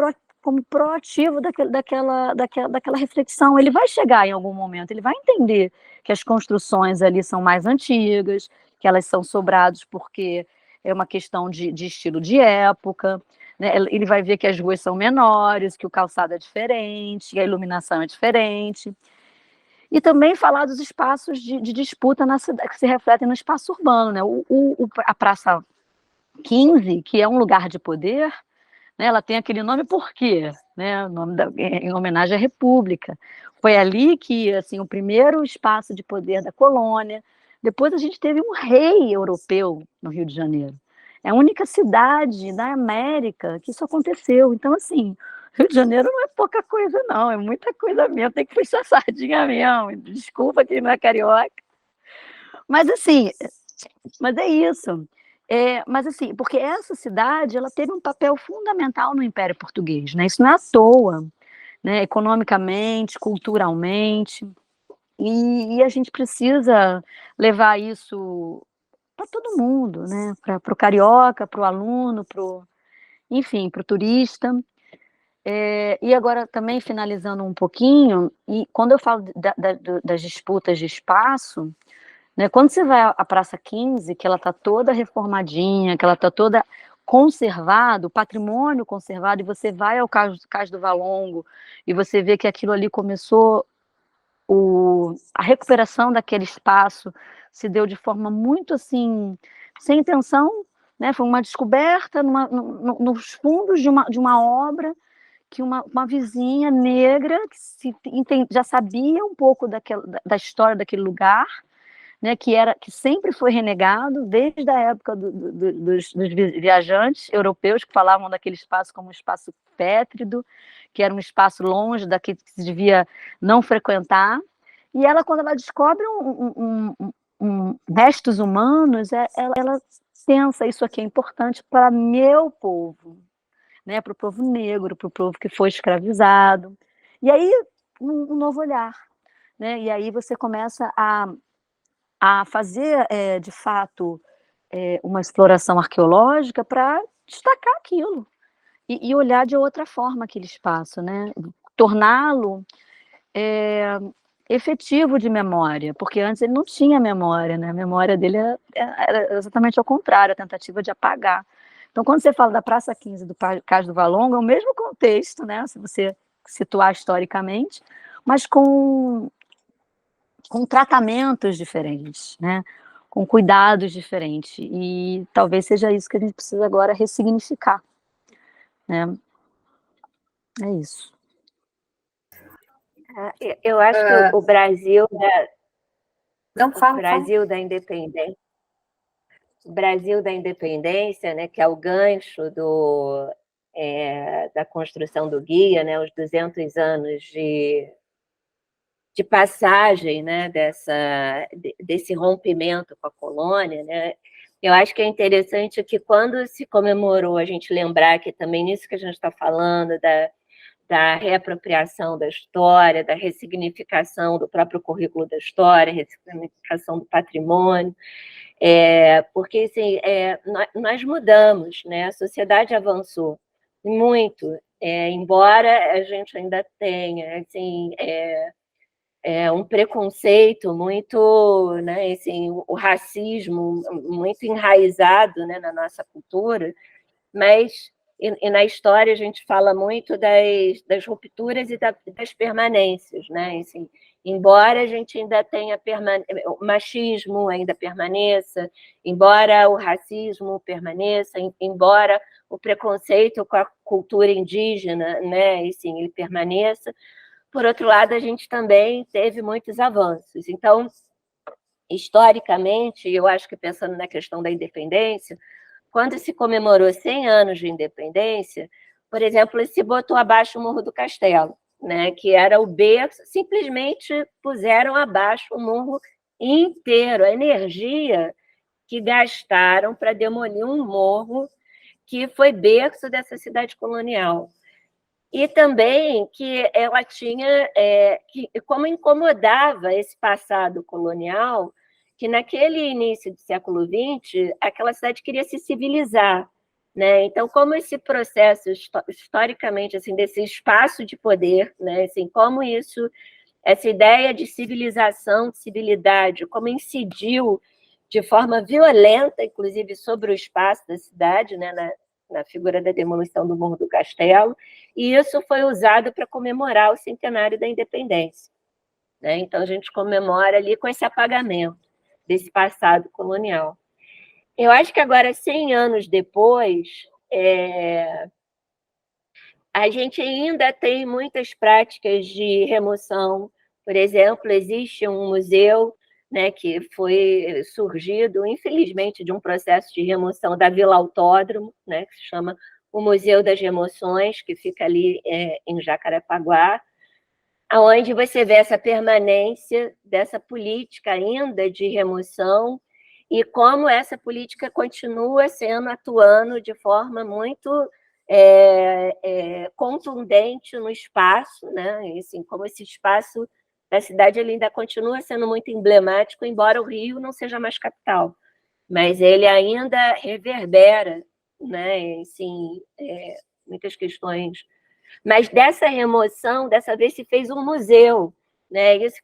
proativo daquela reflexão. Ele vai chegar em algum momento, ele vai entender que as construções ali são mais antigas, que elas são sobrados porque é uma questão de estilo de época, né? Ele vai ver que as ruas são menores, que o calçado é diferente, que a iluminação é diferente. E também falar dos espaços de disputa na cidade, que se refletem no espaço urbano, né? A Praça 15, que é um lugar de poder, né? Ela tem aquele nome por quê? Né? Em homenagem à República. Foi ali que, assim, o primeiro espaço de poder da colônia. Depois a gente teve um rei europeu no Rio de Janeiro. É a única cidade da América que isso aconteceu. Então, assim, Rio de Janeiro não é pouca coisa, não. É muita coisa mesmo. Tem que puxar sardinha mesmo. Desculpa quem não é carioca. Mas, assim, mas é isso. Mas assim, porque essa cidade ela teve um papel fundamental no Império Português, né? Isso não é à toa, né? Economicamente, culturalmente, e a gente precisa levar isso para todo mundo, né? Para o carioca, para o aluno, enfim, para o turista. E agora também finalizando um pouquinho, e quando eu falo das disputas de espaço, né, quando você vai à Praça 15, que ela está toda reformadinha, que ela está toda conservada, o patrimônio conservado, e você vai ao Cais do Valongo, e você vê que aquilo ali começou, a recuperação daquele espaço se deu de forma muito assim, sem intenção, né, foi uma descoberta nos fundos de uma obra, que uma vizinha negra que já sabia um pouco da história daquele lugar, né, que sempre foi renegado, desde a época dos viajantes europeus, que falavam daquele espaço como um espaço pétrido, que era um espaço longe daquele que se devia não frequentar. E ela, quando ela descobre restos humanos, ela pensa, isso aqui é importante para meu povo, né, para o povo negro, para o povo que foi escravizado. E aí, um novo olhar. Né? E aí você começa a fazer, de fato, uma exploração arqueológica para destacar aquilo e olhar de outra forma aquele espaço, né? Torná-lo efetivo de memória, porque antes ele não tinha memória, né? A memória dele era exatamente ao contrário, a tentativa de apagar. Então, quando você fala da Praça 15 do Cais do Valongo, é o mesmo contexto, né? Se você situar historicamente, mas com tratamentos diferentes, né? Com cuidados diferentes. E talvez seja isso que a gente precisa agora ressignificar, né? É isso. Eu acho que o Brasil Não, fala. da Independência, o Brasil da Independência, né, que é o gancho da construção do guia, né, os 200 anos de passagem, né, desse rompimento com a colônia, né? Eu acho que é interessante que quando se comemorou, a gente lembrar que também nisso que a gente está falando, da reapropriação da história, da ressignificação do próprio currículo da história, ressignificação do patrimônio, porque assim, nós mudamos, né? A sociedade avançou muito, embora a gente ainda tenha assim, um preconceito muito, né, assim, o racismo muito enraizado, né, na nossa cultura, mas e na história a gente fala muito das rupturas e das permanências, né? Assim, embora a gente ainda tenha o machismo ainda permaneça, embora o racismo permaneça, embora o preconceito com a cultura indígena, né, assim, ele permaneça, por outro lado, a gente também teve muitos avanços. Então, historicamente, eu acho que pensando na questão da independência, quando se comemorou 100 anos de independência, por exemplo, se botou abaixo o Morro do Castelo, né, que era o berço, simplesmente puseram abaixo o morro inteiro, a energia que gastaram para demolir um morro que foi berço dessa cidade colonial. E também que ela tinha, como incomodava esse passado colonial, que naquele início do século XX, aquela cidade queria se civilizar, né? Então, como esse processo, historicamente, assim, desse espaço de poder, né? Assim, como essa ideia de civilização, de civilidade, como incidiu de forma violenta, inclusive, sobre o espaço da cidade, né? Na figura da demolição do Morro do Castelo, e isso foi usado para comemorar o centenário da independência, né? Então, a gente comemora ali com esse apagamento desse passado colonial. Eu acho que agora, 100 anos depois, a gente ainda tem muitas práticas de remoção. Por exemplo, existe um museu, né, que foi surgido, infelizmente, de um processo de remoção da Vila Autódromo, né, que se chama o Museu das Remoções, que fica ali em Jacarepaguá, onde você vê essa permanência dessa política ainda de remoção e como essa política continua atuando de forma muito contundente no espaço, né? E, assim, como esse espaço da cidade ele ainda continua sendo muito emblemático, embora o Rio não seja mais capital, mas ele ainda reverbera, né? Assim, muitas questões. Mas dessa remoção, dessa vez se fez um museu, né? Isso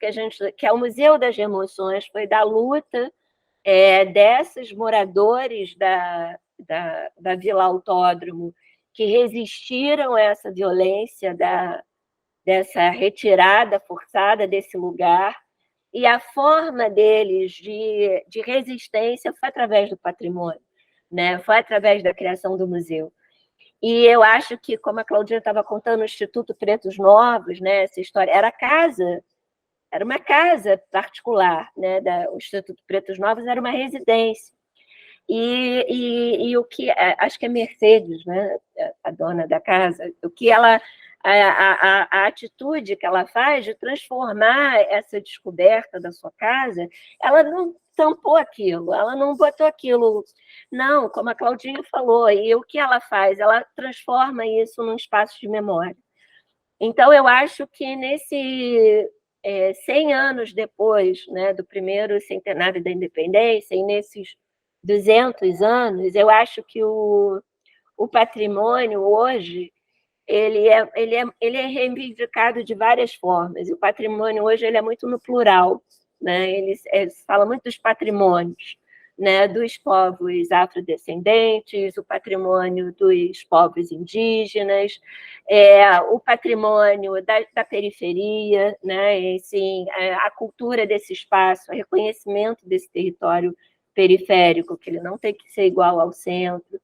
que é o Museu das Remoções, foi da luta desses moradores da Vila Autódromo que resistiram a essa violência dessa retirada forçada desse lugar, e a forma deles de resistência foi através do patrimônio, né? Foi através da criação do museu. E eu acho que, como a Claudinha estava contando, o Instituto Pretos Novos, né, essa história, era uma casa particular, né, o Instituto Pretos Novos era uma residência. E o que, acho que é Mercedes, né, a dona da casa, o que ela, a atitude que ela faz de transformar essa descoberta da sua casa, ela não tampou aquilo, ela não botou aquilo, não, como a Claudinha falou, e o que ela faz? Ela transforma isso num espaço de memória. Então, eu acho que 100 anos depois, né, do primeiro centenário da independência, e nesses 200 anos, eu acho que o patrimônio hoje ele é reivindicado de várias formas. E o patrimônio hoje ele é muito no plural, né? Ele fala muito dos patrimônios, né, dos povos afrodescendentes, o patrimônio dos povos indígenas, o patrimônio da periferia, né, assim, a cultura desse espaço, o reconhecimento desse território periférico, que ele não tem que ser igual ao centro.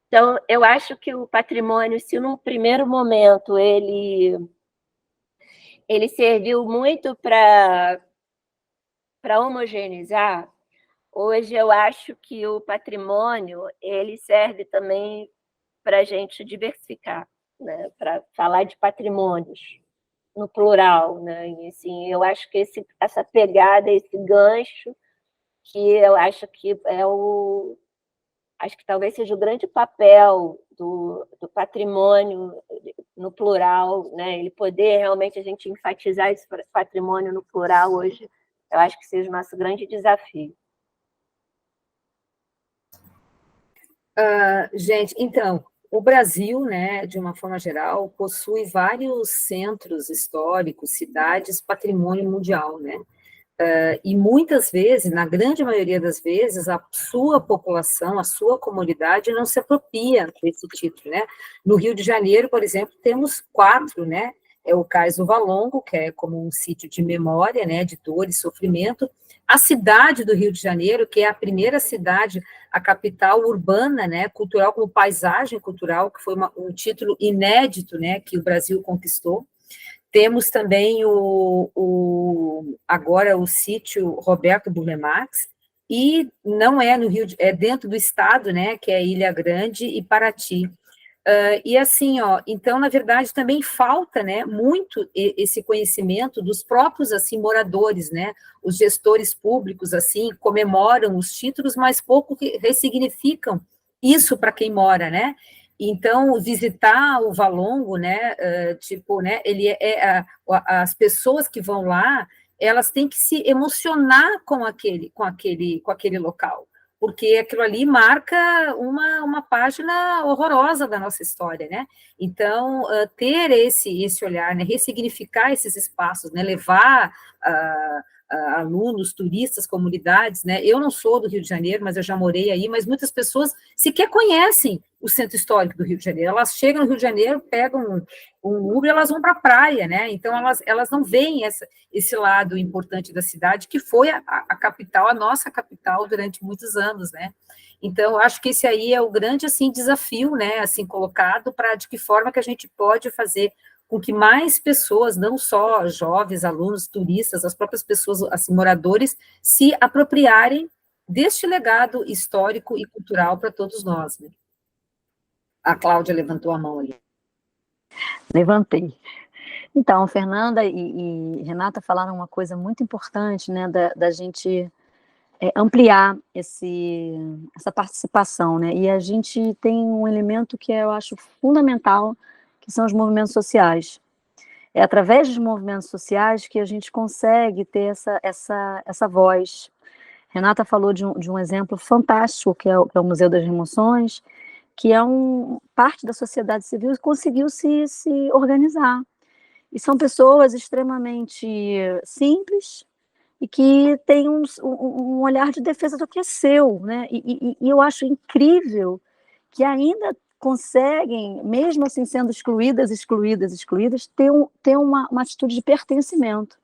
Então, eu acho que o patrimônio, se num primeiro momento ele serviu muito para homogeneizar, hoje eu acho que o patrimônio ele serve também para a gente diversificar, né? Para falar de patrimônios no plural, né? E, assim, eu acho que essa pegada, esse gancho, que eu acho que acho que talvez seja o grande papel do patrimônio no plural, né? Ele poder realmente a gente enfatizar esse patrimônio no plural hoje, eu acho que seja o nosso grande desafio. Gente, então, o Brasil, né, de uma forma geral, possui vários centros históricos, cidades, patrimônio mundial, né? E muitas vezes, na grande maioria das vezes, a sua população, a sua comunidade não se apropria desse título, né? No Rio de Janeiro, por exemplo, temos 4, né? É o Cais do Valongo, que é como um sítio de memória, né, de dor e sofrimento. A cidade do Rio de Janeiro, que é a primeira cidade, a capital urbana, né, cultural, como paisagem cultural, que foi um título inédito, né, que o Brasil conquistou. Temos também agora o sítio Roberto Burle Marx, e não é no Rio, é dentro do estado, né, que é Ilha Grande e Paraty. E assim, então, na verdade, também falta, né, muito esse conhecimento dos próprios, assim, moradores, né, os gestores públicos, assim, comemoram os títulos, mas pouco ressignificam isso para quem mora, né. Então, visitar o Valongo, né, tipo, né, as pessoas que vão lá, elas têm que se emocionar com aquele local, porque aquilo ali marca uma página horrorosa da nossa história, né? Então, ter esse olhar, né, ressignificar esses espaços, né, levar alunos, turistas, comunidades, né? Eu não sou do Rio de Janeiro, mas eu já morei aí, mas muitas pessoas sequer conhecem o centro histórico do Rio de Janeiro. Elas chegam no Rio de Janeiro, pegam um Uber, elas vão para a praia, né? Então, elas não veem esse lado importante da cidade, que foi a capital, a nossa capital, durante muitos anos, né? Então, eu acho que esse aí é o grande, assim, desafio, né, assim, colocado para de que forma que a gente pode fazer com que mais pessoas, não só jovens, alunos, turistas, as próprias pessoas, assim, moradores, se apropriarem deste legado histórico e cultural para todos nós, né? A Cláudia levantou a mão ali. Levantei. Então, Fernanda e Renata falaram uma coisa muito importante, né, da gente ampliar essa participação, né, e a gente tem um elemento que eu acho fundamental, que são os movimentos sociais. É através dos movimentos sociais que a gente consegue ter essa voz. Renata falou de um exemplo fantástico, que é o Museu das Remoções, que é parte da sociedade civil que conseguiu se organizar. E são pessoas extremamente simples e que têm um olhar de defesa do que é seu, né? E eu acho incrível que ainda conseguem, mesmo assim sendo excluídas, ter uma atitude de pertencimento,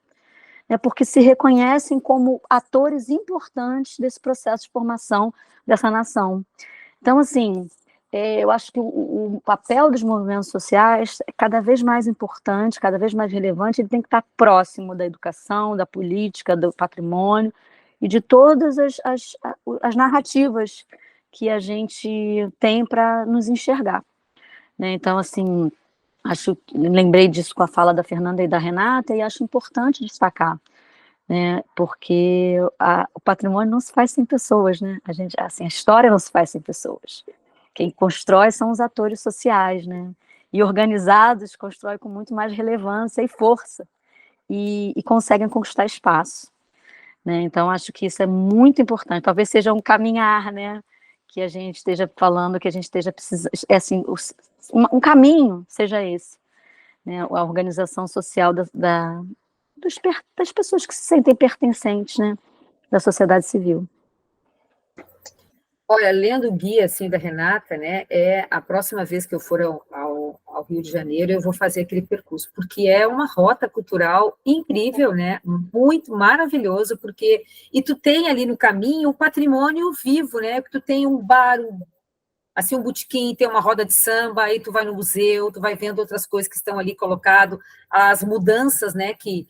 né? Porque se reconhecem como atores importantes desse processo de formação dessa nação. Então, assim, eu acho que o papel dos movimentos sociais é cada vez mais importante, cada vez mais relevante, ele tem que estar próximo da educação, da política, do patrimônio e de todas as narrativas que a gente tem para nos enxergar, né? Então, assim, lembrei disso com a fala da Fernanda e da Renata, e acho importante destacar, né? Porque o patrimônio não se faz sem pessoas, né? A história não se faz sem pessoas. Quem constrói são os atores sociais, né? E organizados constroem com muito mais relevância e força e conseguem conquistar espaço, né? Então, acho que isso é muito importante. Talvez seja um caminhar, né? Que a gente esteja falando, que a gente esteja precisando, assim, um caminho seja esse, né? A organização social das pessoas que se sentem pertencentes, né? Da sociedade civil. Olha, lendo o guia assim da Renata, né, a próxima vez que eu for ao Rio de Janeiro, eu vou fazer aquele percurso, porque é uma rota cultural incrível, né, muito maravilhoso, porque e tu tem ali no caminho o patrimônio vivo, né, que tu tem um bar, assim, um botequim, tem uma roda de samba, aí tu vai no museu, tu vai vendo outras coisas que estão ali colocado, as mudanças, né, que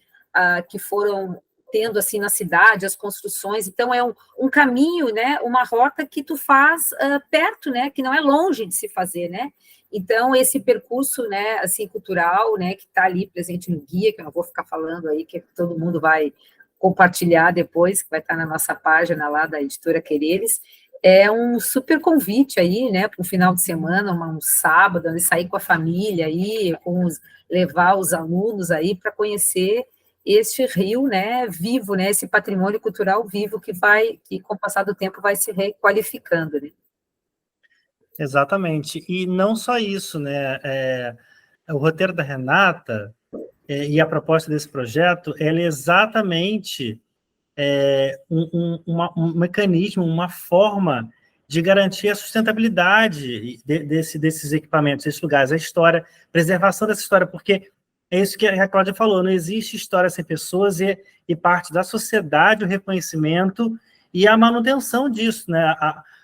foram tendo, assim, na cidade, as construções, então é um caminho, né, uma rota que tu faz perto, né, que não é longe de se fazer, né, então esse percurso, né, assim, cultural, né, que está ali presente no guia, que eu não vou ficar falando aí, que todo mundo vai compartilhar depois, que vai estar na nossa página lá da Editora Quereres, é um super convite aí, né, para um final de semana, um sábado, né, sair com a família aí, levar os alunos aí para conhecer este rio, né, vivo, né, esse patrimônio cultural vivo que com o passar do tempo vai se requalificando, né. Exatamente. E não só isso, né? O roteiro da Renata e a proposta desse projeto, ela é exatamente um mecanismo, uma forma de garantir a sustentabilidade desses equipamentos, desses lugares, a história, preservação dessa história, porque é isso que a Cláudia falou, não existe história sem pessoas e parte da sociedade o reconhecimento e a manutenção disso, né?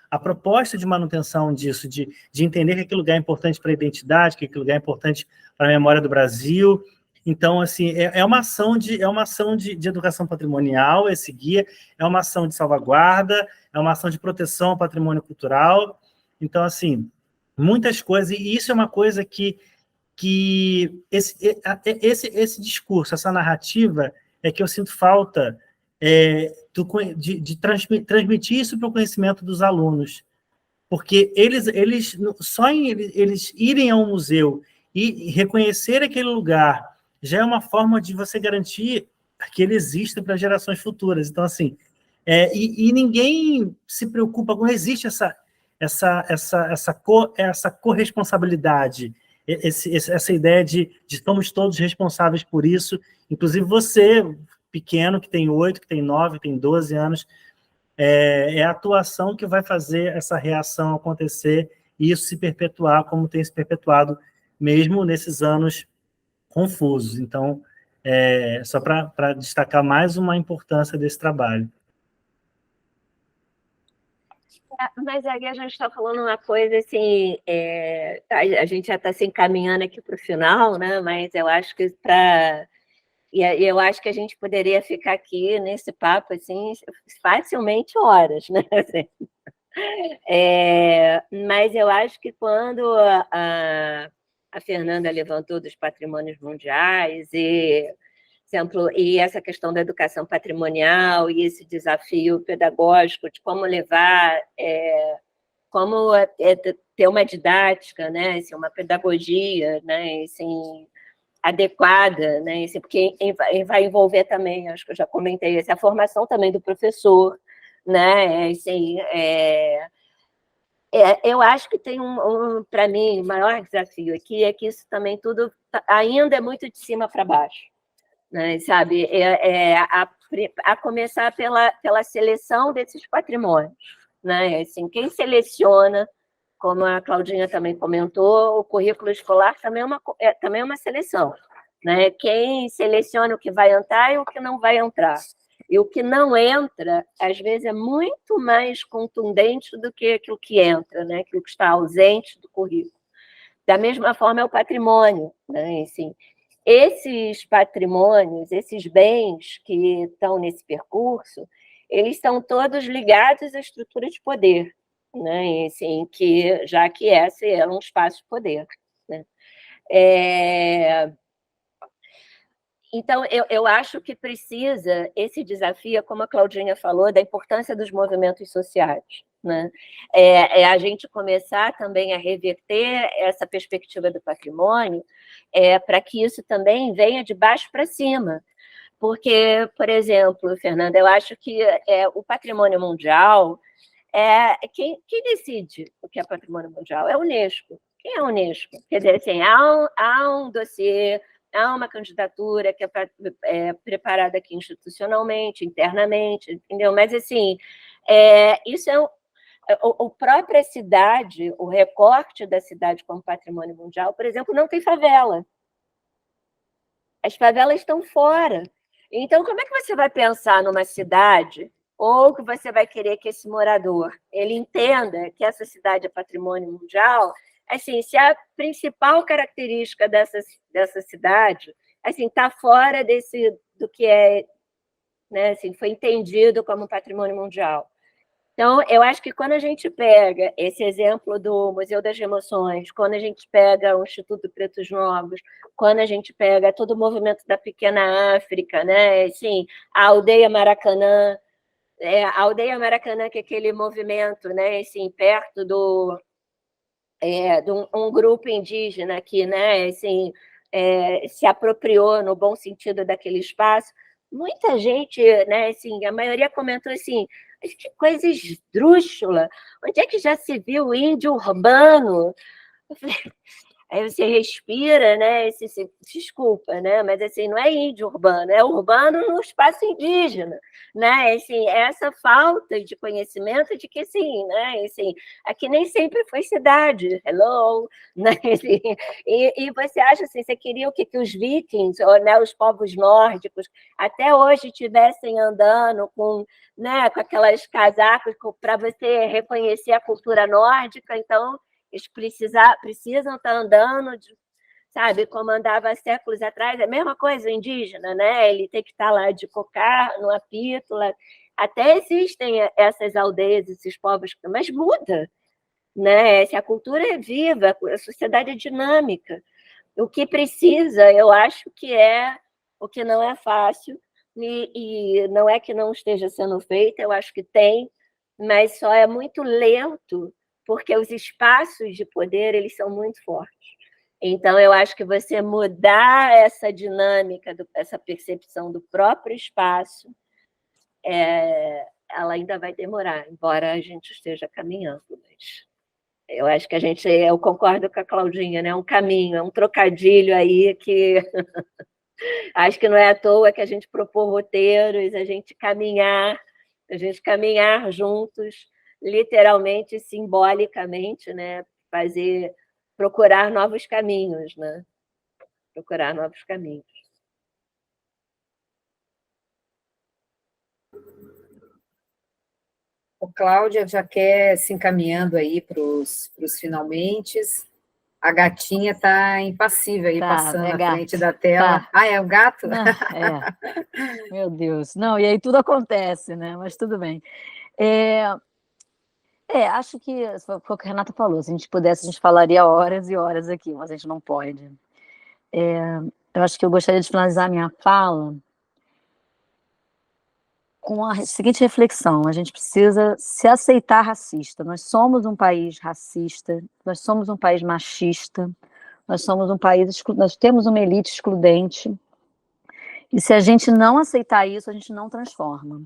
A proposta de manutenção disso, de entender que aquele lugar é importante para a identidade, que aquele lugar é importante para a memória do Brasil. Então, assim, é uma ação de educação patrimonial, esse guia, é uma ação de salvaguarda, é uma ação de proteção ao patrimônio cultural. Então, assim, muitas coisas, e isso é uma coisa que esse discurso, essa narrativa, é que eu sinto falta de transmitir isso para o conhecimento dos alunos, porque eles só em eles irem ao museu e reconhecer aquele lugar já é uma forma de você garantir que ele exista para gerações futuras. Então, assim, e ninguém se preocupa, não existe essa corresponsabilidade, essa ideia de estamos todos responsáveis por isso, inclusive você, pequeno, que tem 8, que tem 9, que tem 12 anos, é a atuação que vai fazer essa reação acontecer e isso se perpetuar como tem se perpetuado mesmo nesses anos confusos. Então, só para destacar mais uma importância desse trabalho. Mas aí a gente está falando uma coisa assim, a gente já está se encaminhando aqui para o final, né? Mas eu acho que eu acho que a gente poderia ficar aqui nesse papo assim facilmente horas, né? Assim. Mas eu acho que quando a Fernanda levantou dos patrimônios mundiais e essa questão da educação patrimonial e esse desafio pedagógico de como levar, como ter uma didática, né, assim, uma pedagogia, né, assim, adequada, né, assim, porque vai envolver também, acho que eu já comentei, a formação também do professor, né, assim, eu acho que tem para mim, o maior desafio aqui é que isso também tudo ainda é muito de cima para baixo, né, sabe? A começar pela seleção desses patrimônios, né? Assim, quem seleciona, como a Claudinha também comentou, o currículo escolar também é uma seleção, né? Quem seleciona o que vai entrar e o que não vai entrar. E o que não entra, às vezes, é muito mais contundente do que aquilo que entra, né? Aquilo que está ausente do currículo. Da mesma forma é o patrimônio, né? Assim, esses patrimônios, esses bens que estão nesse percurso, eles estão todos ligados à estrutura de poder, né? Assim, já que esse é um espaço de poder, né? Então, eu acho que precisa esse desafio, como a Claudinha falou, da importância dos movimentos sociais, né? A gente começar também a reverter essa perspectiva do patrimônio para que isso também venha de baixo para cima. Porque, por exemplo, Fernanda, eu acho que o patrimônio mundial, quem decide o que é patrimônio mundial? É a Unesco. Quem é a Unesco? Quer dizer, assim, há um dossiê, há uma candidatura que é preparada aqui institucionalmente, internamente, entendeu? Mas, assim, isso A própria cidade, o recorte da cidade como patrimônio mundial, por exemplo, não tem favela. As favelas estão fora. Então, como é que você vai pensar numa cidade ou que você vai querer que esse morador ele entenda que essa cidade é patrimônio mundial? Assim, se a principal característica dessa cidade assim está fora do que é, né, assim, foi entendido como patrimônio mundial. Então, eu acho que quando a gente pega esse exemplo do Museu das Emoções, quando a gente pega o Instituto Pretos Novos, quando a gente pega todo o movimento da Pequena África, né? Assim, a Aldeia Maracanã, a Aldeia Maracanã, que é aquele movimento, né? Assim, perto de um grupo indígena que, né? Assim, se apropriou no bom sentido daquele espaço. Muita gente, né? Assim, a maioria comentou assim, que coisa esdrúxula. Onde é que já se viu índio urbano? Eu falei, aí você respira, né? Desculpa, né? Mas assim, não é índio urbano, é urbano no espaço indígena, né? Assim, essa falta de conhecimento de que sim, né? Assim, aqui nem sempre foi cidade, hello, né? Assim, e você acha assim, você queria o quê? Que os vikings, ou, né, os povos nórdicos, até hoje estivessem andando né, com aquelas casacas para você reconhecer a cultura nórdica, então eles precisam estar andando, sabe, como andava séculos atrás, é a mesma coisa o indígena, né? Ele tem que estar lá de cocar, no apito, lá. Até existem essas aldeias, esses povos, mas muda, né? Se a cultura é viva, a sociedade é dinâmica. O que precisa, eu acho que o que não é fácil, e não é que não esteja sendo feito, eu acho que tem, mas só é muito lento, porque os espaços de poder eles são muito fortes. Então, eu acho que você mudar essa dinâmica, essa percepção do próprio espaço, ela ainda vai demorar, embora a gente esteja caminhando. Mas eu acho que eu concordo com a Claudinha, né? É um caminho, é um trocadilho aí que acho que não é à toa que a gente propor roteiros, a gente caminhar juntos, literalmente, simbolicamente, né? Procurar novos caminhos, né? Procurar novos caminhos. O Cláudia já quer se encaminhando aí para os finalmente. A gatinha está impassível aí, passando na frente da tela. Tá. É o gato? Não, Meu Deus. Não, e aí tudo acontece, né? Mas tudo bem. Acho que foi o que a Renata falou. Se a gente pudesse, a gente falaria horas e horas aqui, mas a gente não pode. Eu acho que eu gostaria de finalizar a minha fala com a seguinte reflexão: a gente precisa se aceitar racista. Nós somos um país racista, nós somos um país machista, nós temos uma elite excludente, e se a gente não aceitar isso, a gente não transforma.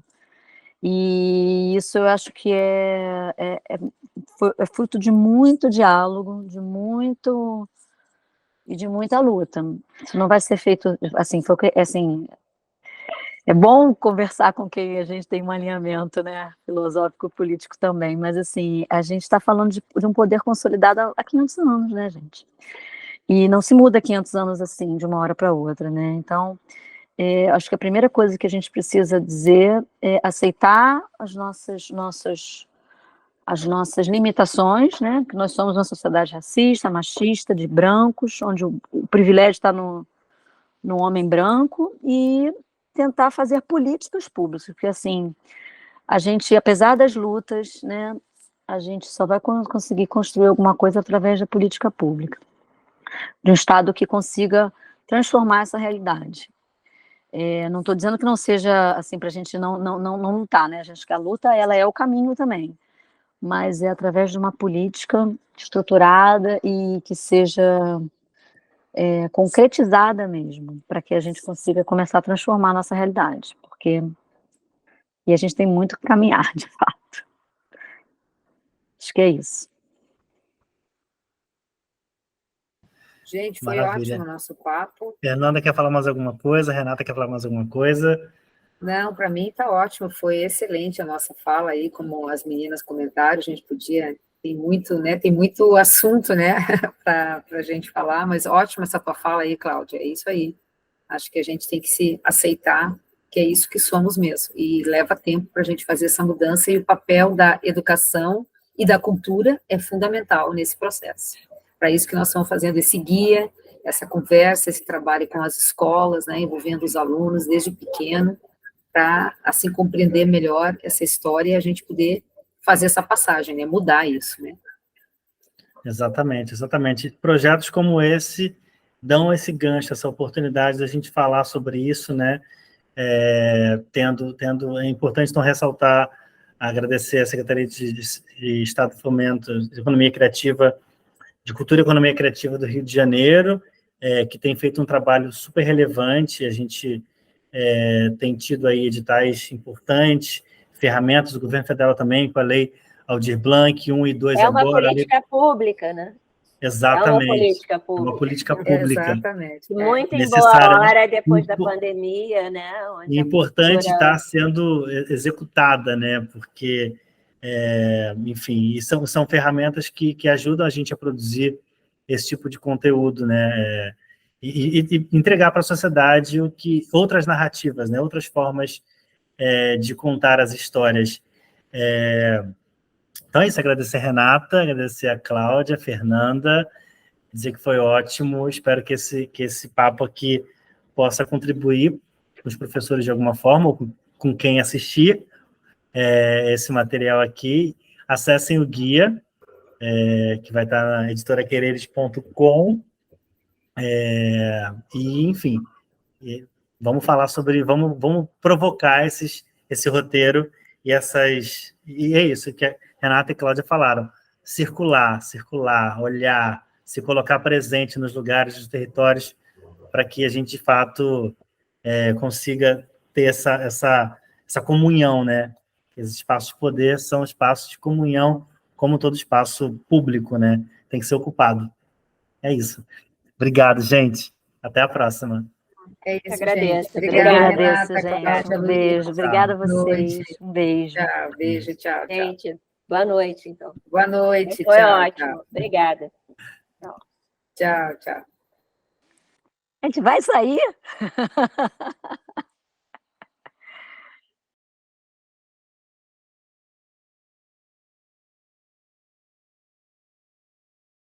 E isso eu acho que é fruto de muito diálogo, de muita luta. Isso não vai ser feito assim, é bom conversar com quem a gente tem um alinhamento, né, filosófico, político também, mas assim, a gente está falando de um poder consolidado há 500 anos, né, gente? E não se muda 500 anos assim, de uma hora para outra, né? Então, acho que a primeira coisa que a gente precisa dizer é aceitar as nossas limitações, né? Que nós somos uma sociedade racista, machista, de brancos, onde o privilégio está no homem branco, e tentar fazer políticas públicas, porque assim, a gente, apesar das lutas, né, a gente só vai conseguir construir alguma coisa através da política pública, de um Estado que consiga transformar essa realidade. Não estou dizendo que não seja assim para a gente não lutar, né? A gente que a luta ela é o caminho também, mas é através de uma política estruturada e que seja concretizada mesmo, para que a gente consiga começar a transformar a nossa realidade, e a gente tem muito que caminhar, de fato. Acho que é isso. Gente, foi Maravilha. ótimo o nosso papo. Fernanda quer falar mais alguma coisa? Renata quer falar mais alguma coisa? Não, para mim está ótimo, foi excelente a nossa fala aí, como as meninas comentaram, a gente podia, tem muito assunto, né, para a gente falar, mas ótima essa tua fala aí, Cláudia, é isso aí. Acho que a gente tem que se aceitar que é isso que somos mesmo, e leva tempo para a gente fazer essa mudança, e o papel da educação e da cultura é fundamental nesse processo. Para isso que nós estamos fazendo esse guia, essa conversa, esse trabalho com as escolas, né, envolvendo os alunos desde pequeno, para, assim, compreender melhor essa história e a gente poder fazer essa passagem, né, mudar isso, né. Exatamente, exatamente. Projetos como esse dão esse gancho, essa oportunidade da gente falar sobre isso, né, é importante, então, ressaltar, agradecer à Secretaria de Estado de Fomento de Economia Criativa, de Cultura e Economia Criativa do Rio de Janeiro, que tem feito um trabalho super relevante, a gente tem tido aí editais importantes, ferramentas do governo federal também, com a lei Aldir Blanc, 1 e 2 agora. É uma política pública, né? Exatamente. É uma política pública. É uma política pública. Exatamente. Muito em boa hora depois da pandemia, né? E importante estar sendo executada, né? Porque, enfim, são ferramentas que ajudam a gente a produzir esse tipo de conteúdo, né? E entregar para a sociedade outras narrativas, né? Outras formas de contar as histórias. Então é isso, agradecer a Renata, agradecer a Cláudia, a Fernanda, dizer que foi ótimo, espero que esse papo aqui possa contribuir com os professores de alguma forma, ou com quem assistir esse material aqui. Acessem o guia, que vai estar na editoraquereres.com, e, enfim, vamos falar sobre, vamos provocar esse roteiro e é isso que a Renata e a Cláudia falaram, circular, olhar, se colocar presente nos lugares, nos territórios, para que a gente, de fato, consiga ter essa comunhão, né? Esses espaços de poder são espaços de comunhão, como todo espaço público, né? Tem que ser ocupado. É isso. Obrigado, gente. Até a próxima. É isso, agradeço. Gente. Obrigada, agradeço, Renata, gente. Cláudia, Um beijo. Obrigada a vocês. Noite. Um beijo. Tchau, beijo, tchau. Gente, boa noite, então. Boa noite, Foi tchau. ótimo. Tchau. Obrigada. Tchau. A gente vai sair?